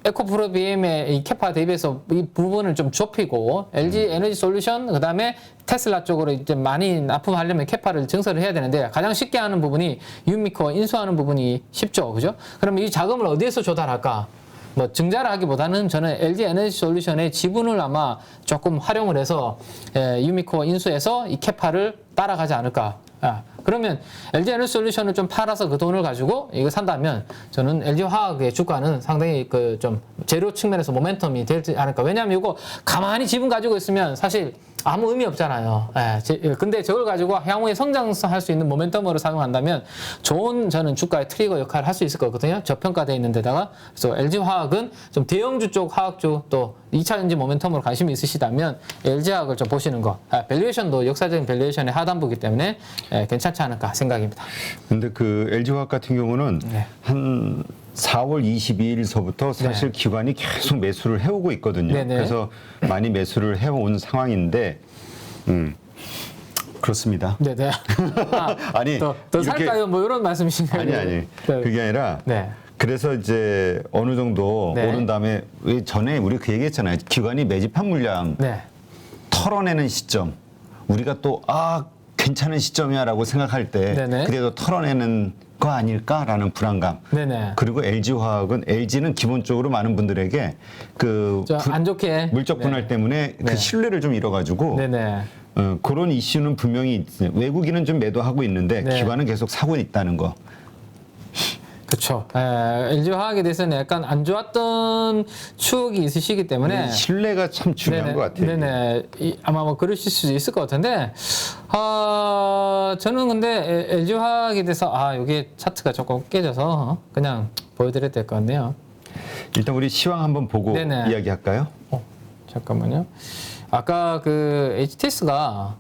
Speaker 2: 에코프로 BM의 이 캐파 대비해서 이 부분을 좀 좁히고 LG 에너지 솔루션, 그 다음에 테슬라 쪽으로 이제 많이 납품하려면 캐파를 증설을 해야 되는데, 가장 쉽게 하는 부분이 유미코와 인수하는 부분이 쉽죠. 그죠? 그럼 이 자금을 어디에서 조달할까? 뭐 증자를 하기보다는 저는 LG 에너지 솔루션의 지분을 아마 조금 활용을 해서 유미코와 인수해서 이 캐파를 따라가지 않을까. 그러면 LG 에너지 솔루션을 좀 팔아서 그 돈을 가지고 이거 산다면 저는 LG 화학의 주가는 상당히 그 좀 재료 측면에서 모멘텀이 되지 않을까. 왜냐하면 이거 가만히 지분 가지고 있으면 사실 아무 의미 없잖아요. 근데 저걸 가지고 향후에 성장할 수 있는 모멘텀으로 사용한다면 좋은, 저는 주가의 트리거 역할을 할 수 있을 거거든요. 저평가되어 있는 데다가. 그래서 LG화학은 좀 대형주 쪽 화학주, 또 2차 전지 모멘텀으로 관심이 있으시다면 LG화학을 좀 보시는 거. 밸류에이션도 역사적인 밸류에이션의 하단부이기 때문에 괜찮지 않을까 생각입니다.
Speaker 1: 근데 그 LG화학 같은 경우는 한 4월 22일서부터 사실 기관이 계속 매수를 해오고 있거든요.
Speaker 2: 네네.
Speaker 1: 그래서 많이 매수를 해온 상황인데, 그렇습니다.
Speaker 2: 네네.
Speaker 1: 아니,
Speaker 2: 더
Speaker 1: 이렇게-
Speaker 2: 살까요? 뭐 이런 말씀이신가요?
Speaker 1: 아니.
Speaker 2: 네.
Speaker 1: 그게 아니라,
Speaker 2: 네.
Speaker 1: 그래서 이제 어느 정도
Speaker 2: 네.
Speaker 1: 오른 다음에, 왜 전에 우리 그 얘기했잖아요. 기관이 매집한 물량
Speaker 2: 네.
Speaker 1: 털어내는 시점, 우리가 또 괜찮은 시점이야라고 생각할 때
Speaker 2: 네네.
Speaker 1: 그래도 털어내는 거 아닐까라는 불안감.
Speaker 2: 네네.
Speaker 1: 그리고 LG화학은, LG는 기본적으로 많은 분들에게 그
Speaker 2: 안 좋게
Speaker 1: 물적 분할 때문에
Speaker 2: 네.
Speaker 1: 그 신뢰를 좀 잃어가지고
Speaker 2: 네네.
Speaker 1: 그런 이슈는 분명히 있어요. 외국인은 좀 매도하고 있는데
Speaker 2: 네.
Speaker 1: 기관은 계속 사고 있다는 거.
Speaker 2: 그렇죠. LG화학에 대해서는 약간 안 좋았던 추억이 있으시기 때문에
Speaker 1: 신뢰가 참 중요한 것 같아요.
Speaker 2: 네네. 아마 뭐 그러실 수도 있을 것 같은데, 저는 근데 LG화학에 대해서 이게 차트가 조금 깨져서 그냥 보여드려야 될 것 같네요.
Speaker 1: 일단 우리 시황 한번 보고
Speaker 2: 네네.
Speaker 1: 이야기할까요?
Speaker 2: 잠깐만요. 아까 그 HTS가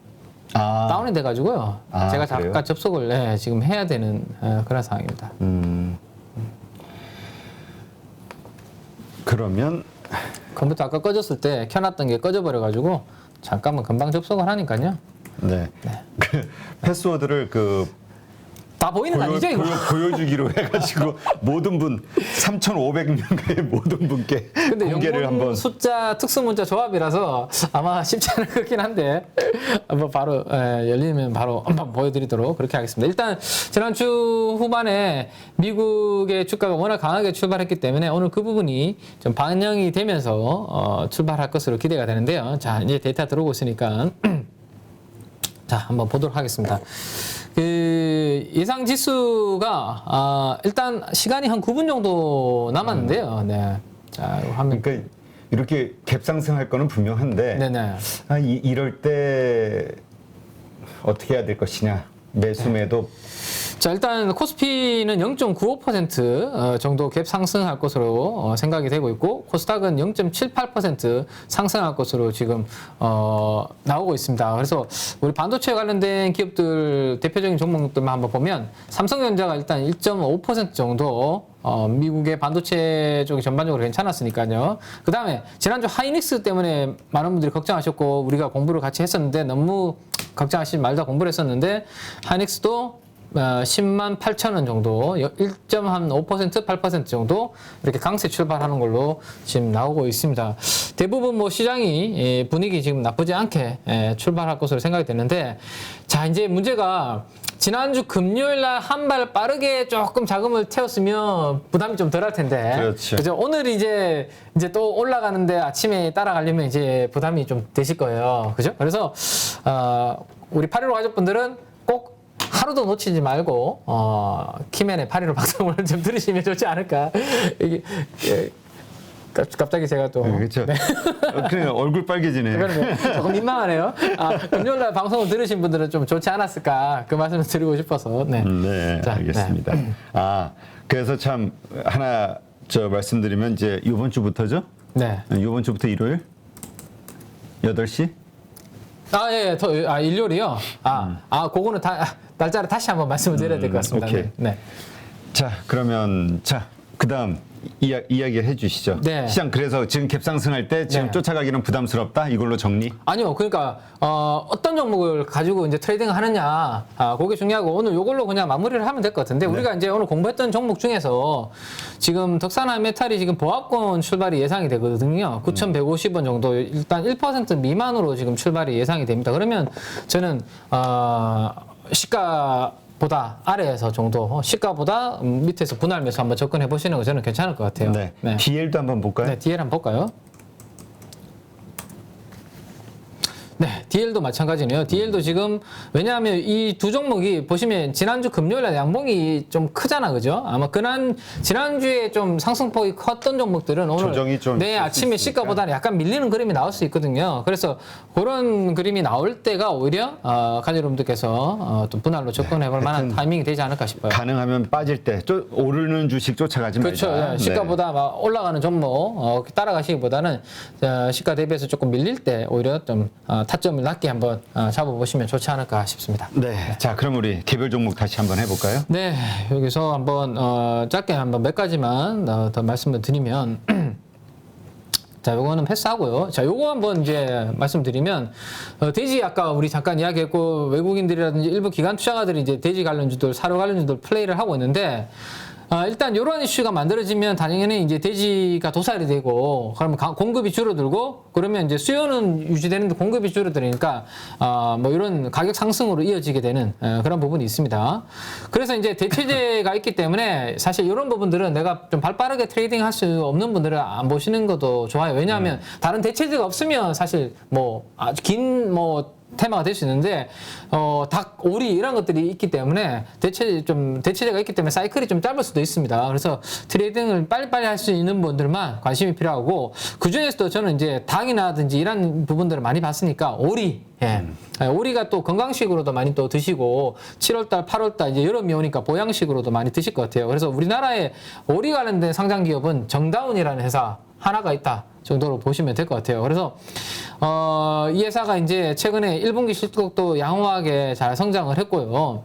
Speaker 2: 다운이 돼가지고요. 제가
Speaker 1: 그래요?
Speaker 2: 잠깐 접속을 지금 해야 되는 그런 상황입니다.
Speaker 1: 그러면
Speaker 2: 컴퓨터 아까 꺼졌을 때 켜놨던 게 꺼져버려가지고 잠깐만 금방 접속을 하니까요.
Speaker 1: 네. 그 패스워드를
Speaker 2: 다 보이는 거 아니죠 이거?
Speaker 1: 보여주기로 해가지고 모든 분 3,500명의 모든 분께
Speaker 2: 근데
Speaker 1: 공개를
Speaker 2: 영문
Speaker 1: 한번.
Speaker 2: 숫자 특수문자 조합이라서 아마 쉽지 않을 것 같긴 한데 한번 바로 열리면 바로 한번 보여드리도록 그렇게 하겠습니다. 일단 지난주 후반에 미국의 주가가 워낙 강하게 출발했기 때문에 오늘 그 부분이 좀 반영이 되면서 출발할 것으로 기대가 되는데요. 자, 이제 데이터 들어오고 있으니까 자, 한번 보도록 하겠습니다. 그 예상 지수가 일단 시간이 한 9분 정도 남았는데요. 네. 자, 이거 화면.
Speaker 1: 그러니까 이렇게 갭상승할 거는 분명한데
Speaker 2: 네네.
Speaker 1: 이럴 때 어떻게 해야 될 것이냐. 매수매도
Speaker 2: 자, 일단 코스피는 0.95% 정도 갭 상승할 것으로 생각이 되고 있고, 코스닥은 0.78% 상승할 것으로 지금 나오고 있습니다. 그래서 우리 반도체 관련된 기업들 대표적인 종목들만 한번 보면 삼성전자가 일단 1.5% 정도 미국의 반도체 쪽이 전반적으로 괜찮았으니까요. 그 다음에 지난주 하이닉스 때문에 많은 분들이 걱정하셨고 우리가 공부를 같이 했었는데 너무 걱정하시지 말자 공부를 했었는데 하이닉스도 10만 8천 원 정도, 1.5%, 8% 정도 이렇게 강세 출발하는 걸로 지금 나오고 있습니다. 대부분 뭐 시장이 분위기 지금 나쁘지 않게 출발할 것으로 생각이 되는데, 자, 이제 문제가 지난주 금요일 날 한 발 빠르게 조금 자금을 태웠으면 부담이 좀 덜 할 텐데.
Speaker 1: 그렇죠.
Speaker 2: 그죠? 오늘 이제 또 올라가는데 아침에 따라가려면 이제 부담이 좀 되실 거예요. 그죠? 그래서, 우리 815 가족분들은 꼭 하루도 놓치지 말고 키맨의 815 방송을 좀 들으시면 좋지 않을까. 이게 갑자기 제가 또
Speaker 1: 그렇죠. 그냥 얼굴 빨개지네.
Speaker 2: 그러면 조금 민망하네요. 금요일날 방송을 들으신 분들은 좀 좋지 않았을까 그 말씀을 드리고 싶어서. 네,
Speaker 1: 네,
Speaker 2: 자,
Speaker 1: 알겠습니다.
Speaker 2: 네.
Speaker 1: 그래서 참 하나 말씀드리면 이제 이번 주부터죠?
Speaker 2: 네.
Speaker 1: 이번 주부터 일요일 8시?
Speaker 2: 예, 일요일이요. 그거는 날짜를 다시 한번 말씀을 드려야 될 것 같습니다.
Speaker 1: 오케이.
Speaker 2: 네.
Speaker 1: 자, 그러면 그다음 이야기를 해주시죠.
Speaker 2: 네.
Speaker 1: 시장 그래서 지금 갭상승할 때 지금
Speaker 2: 네.
Speaker 1: 쫓아가기는 부담스럽다. 이걸로 정리.
Speaker 2: 아니요, 그러니까 어떤 종목을 가지고 이제 트레이딩을 하느냐, 그게 중요하고 오늘 이걸로 그냥 마무리를 하면 될 것 같은데 우리가 이제 오늘 공부했던 종목 중에서 지금 덕산화 메탈이 지금 보합권 출발이 예상이 되거든요. 9,150원 정도 일단 1% 미만으로 지금 출발이 예상이 됩니다. 그러면 저는 시가보다 아래에서 정도, 시가보다 밑에서 분할 매수 한번 접근해 보시는 거 저는 괜찮을 것 같아요.
Speaker 1: 네.
Speaker 2: 네.
Speaker 1: DL도 한번 볼까요?
Speaker 2: 네, DL 한번 볼까요? 네, DL도 마찬가지네요. DL도 지금 왜냐하면 이 두 종목이 보시면 지난주 금요일날 양봉이 좀 크잖아, 그죠? 아마 지난주에 좀 상승폭이 컸던 종목들은 오늘
Speaker 1: 조정이 좀
Speaker 2: 내일 아침에 시가보다는 약간 밀리는 그림이 나올 수 있거든요. 그래서 그런 그림이 나올 때가 오히려 가족 여러분들께서 또 분할로 접근해볼 만한 타이밍이 되지 않을까 싶어요.
Speaker 1: 가능하면 빠질 때 오르는 주식 쫓아가지
Speaker 2: 그렇죠.
Speaker 1: 말자.
Speaker 2: 예, 시가보다 막 올라가는 종목 따라가시기보다는 시가 대비해서 조금 밀릴 때 오히려 좀 타점을 낮게 한번 잡아보시면 좋지 않을까 싶습니다.
Speaker 1: 네. 자, 그럼 우리 개별 종목 다시 한번 해볼까요?
Speaker 2: 네, 여기서 한번 짧게 한번 몇 가지만 더 말씀을 드리면 자, 요거는 패스하고요. 자, 요거 한번 이제 말씀드리면 대지 아까 우리 잠깐 이야기했고 외국인들이라든지 일부 기관 투자가들이 이제 대지 관련주들, 사료 관련주들 플레이를 하고 있는데 일단 이러한 이슈가 만들어지면 당연히 이제 대지가 도살이 되고 그러면 공급이 줄어들고 그러면 이제 수요는 유지되는데 공급이 줄어드니까 뭐 이런 가격 상승으로 이어지게 되는 그런 부분이 있습니다. 그래서 이제 대체재가 있기 때문에 사실 이런 부분들은 내가 좀 발빠르게 트레이딩 할 수 없는 분들은 안 보시는 것도 좋아요. 왜냐하면 다른 대체재가 없으면 사실 뭐 긴 테마가 될 수 있는데 닭, 오리 이런 것들이 있기 때문에 대체제가 있기 때문에 사이클이 좀 짧을 수도 있습니다. 그래서 트레이딩을 빨리빨리 할 수 있는 분들만 관심이 필요하고 그 중에서도 저는 이제 닭이나든지 이런 부분들을 많이 봤으니까 오리. 예. 오리가 또 건강식으로도 많이 또 드시고 7월달, 8월달 이제 여름이 오니까 보양식으로도 많이 드실 것 같아요. 그래서 우리나라에 오리 관련된 상장 기업은 정다운이라는 회사 하나가 있다 정도로 보시면 될 것 같아요. 그래서 이 회사가 이제 최근에 1분기 실적도 양호하게 잘 성장을 했고요.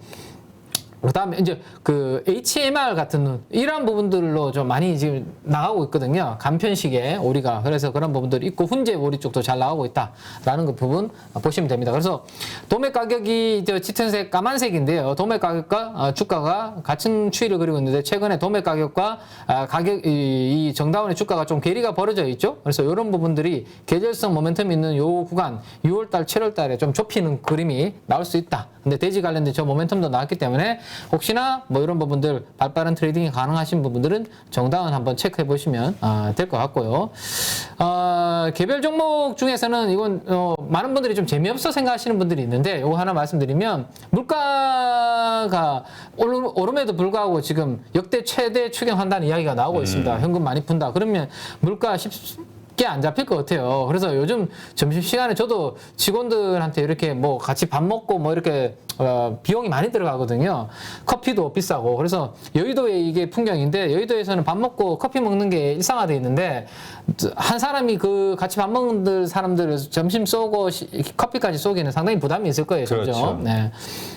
Speaker 2: 그다음에 이제 그 HMR 같은 이런 부분들로 좀 많이 지금 나가고 있거든요. 간편식의 오리가. 그래서 그런 부분들이 있고 훈제 오리 쪽도 잘 나가고 있다라는 그 부분 보시면 됩니다. 그래서 도매 가격이 짙은색 까만색인데요. 도매 가격과 주가가 같은 추이를 그리고 있는데 최근에 도매 가격과 이 정다운의 주가가 좀 괴리가 벌어져 있죠. 그래서 이런 부분들이 계절성 모멘텀 있는 요 구간 6월달, 7월달에 좀 좁히는 그림이 나올 수 있다. 근데 대지 관련된 저 모멘텀도 나왔기 때문에 혹시나 뭐 이런 부분들 발빠른 트레이딩이 가능하신 부분들은 정다운 한번 체크해 보시면 될 것 같고요. 개별 종목 중에서는 이건 많은 분들이 좀 재미없어 생각하시는 분들이 있는데 이거 하나 말씀드리면 물가가 오름에도 불구하고 지금 역대 최대 추경한다는 이야기가 나오고 있습니다. 현금 많이 푼다. 그러면 물가 쉽게 안 잡힐 것 같아요. 그래서 요즘 점심시간에 저도 직원들한테 이렇게 뭐 같이 밥 먹고 뭐 이렇게 비용이 많이 들어가거든요. 커피도 비싸고. 그래서 여의도에 이게 풍경인데 여의도에서는 밥 먹고 커피 먹는 게 일상화되어 있는데 한 사람이 그 같이 밥 먹는 사람들 점심 쏘고 커피까지 쏘기는 상당히 부담이 있을 거예요.
Speaker 1: 그렇죠.
Speaker 2: 점점. 네.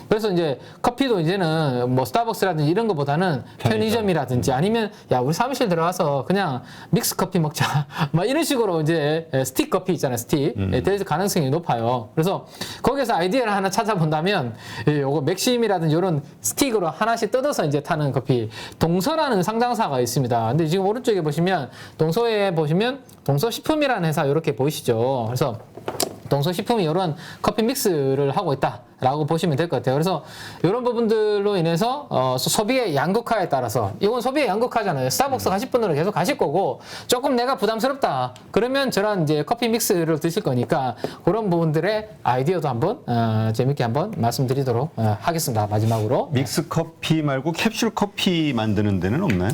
Speaker 2: 그래서 이제 커피도 이제는 뭐 스타벅스라든지 이런 것보다는 편의점이라든지 아니면 야 우리 사무실 들어가서 그냥 믹스 커피 먹자 막 이런 식으로 이제 스틱 커피 있잖아요. 스틱 될 가능성이 높아요. 그래서 거기서 아이디어를 하나 찾아본다면 요거 맥심이라든지 이런 스틱으로 하나씩 뜯어서 이제 타는 커피 동서라는 상장사가 있습니다. 근데 지금 오른쪽에 보시면 동서에 보시면 동서식품이라는 회사 이렇게 보이시죠. 그래서 동서식품이 이런 커피 믹스를 하고 있다라고 보시면 될 것 같아요. 그래서 이런 부분들로 인해서 소비의 양극화에 따라서 이건 소비의 양극화잖아요. 스타벅스 가실 분들은 계속 가실 거고 조금 내가 부담스럽다. 그러면 저런 이제 커피 믹스를 드실 거니까 그런 부분들의 아이디어도 한번 재밌게 한번 말씀드리도록 하겠습니다. 마지막으로
Speaker 1: 믹스 커피 말고 캡슐 커피 만드는 데는 없나요?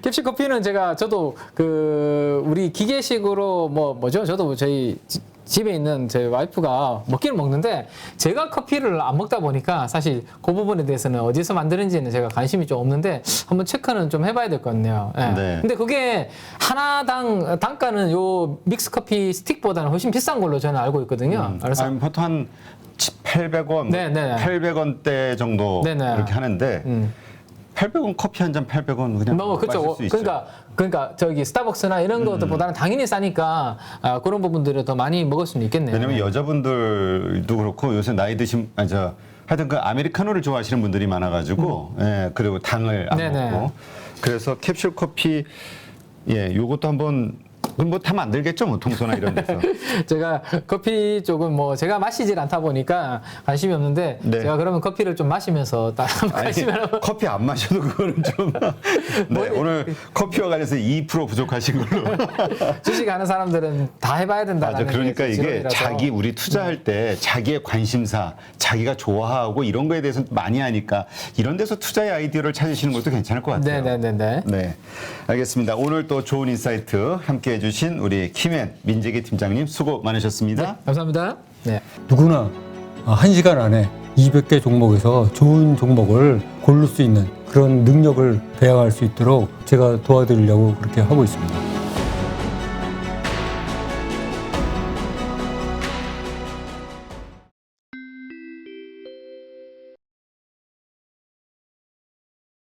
Speaker 2: 캡슐 커피는 저도 그 우리 기계식으로 뭐죠? 저도 저희 집에 있는 제 와이프가 먹기는 먹는데 제가 커피를 안 먹다 보니까 사실 그 부분에 대해서는 어디서 만드는지는 제가 관심이 좀 없는데 한번 체크는 좀 해봐야 될 것 같네요. 네.
Speaker 1: 네.
Speaker 2: 근데 그게 하나당 단가는 요 믹스 커피 스틱보다는 훨씬 비싼 걸로 저는 알고 있거든요. 그래서
Speaker 1: 보통 한 800원,
Speaker 2: 네네.
Speaker 1: 800원대 정도
Speaker 2: 네네.
Speaker 1: 이렇게 하는데 800원 커피 한 잔 800원 그냥
Speaker 2: 그렇죠.
Speaker 1: 마실 수 있죠.
Speaker 2: 그러니까 저기 스타벅스나 이런 것들보다는 당연히 싸니까 그런 부분들을 더 많이 먹을 수는 있겠네요.
Speaker 1: 왜냐면 여자분들도 그렇고 요새 나이 드신 하여튼 그 아메리카노를 좋아하시는 분들이 많아가지고 예, 그리고 당을 안
Speaker 2: 네네.
Speaker 1: 먹고 그래서 캡슐 커피 요것도 한번 뭐 다 만들겠죠, 뭐 동서나 이런 데서.
Speaker 2: 제가 커피 쪽은 뭐 제가 마시질 않다 보니까 관심이 없는데
Speaker 1: 네.
Speaker 2: 제가 그러면 커피를 좀 마시면서 관심을 한번
Speaker 1: 커피 안 마셔도 그거는 좀. 네, 오늘 커피와 관련해서 2% 부족하신 걸로.
Speaker 2: 주식하는 사람들은 다 해봐야 된다는.
Speaker 1: 맞아. 그러니까 이게
Speaker 2: 지론이라서.
Speaker 1: 우리 투자할 때 자기의 관심사, 자기가 좋아하고 이런 거에 대해서 많이 하니까 이런 데서 투자의 아이디어를 찾으시는 것도 괜찮을 것 같아요.
Speaker 2: 네네네네.
Speaker 1: 네, 알겠습니다. 오늘 또 좋은 인사이트 함께해 주신 우리 김앤 민재기 팀장님 수고 많으셨습니다.
Speaker 2: 감사합니다. 네.
Speaker 3: 누구나 1시간 안에 200개 종목에서 좋은 종목을 고를 수 있는 그런 능력을 배양할 수 있도록 제가 도와드리려고 그렇게 하고 있습니다.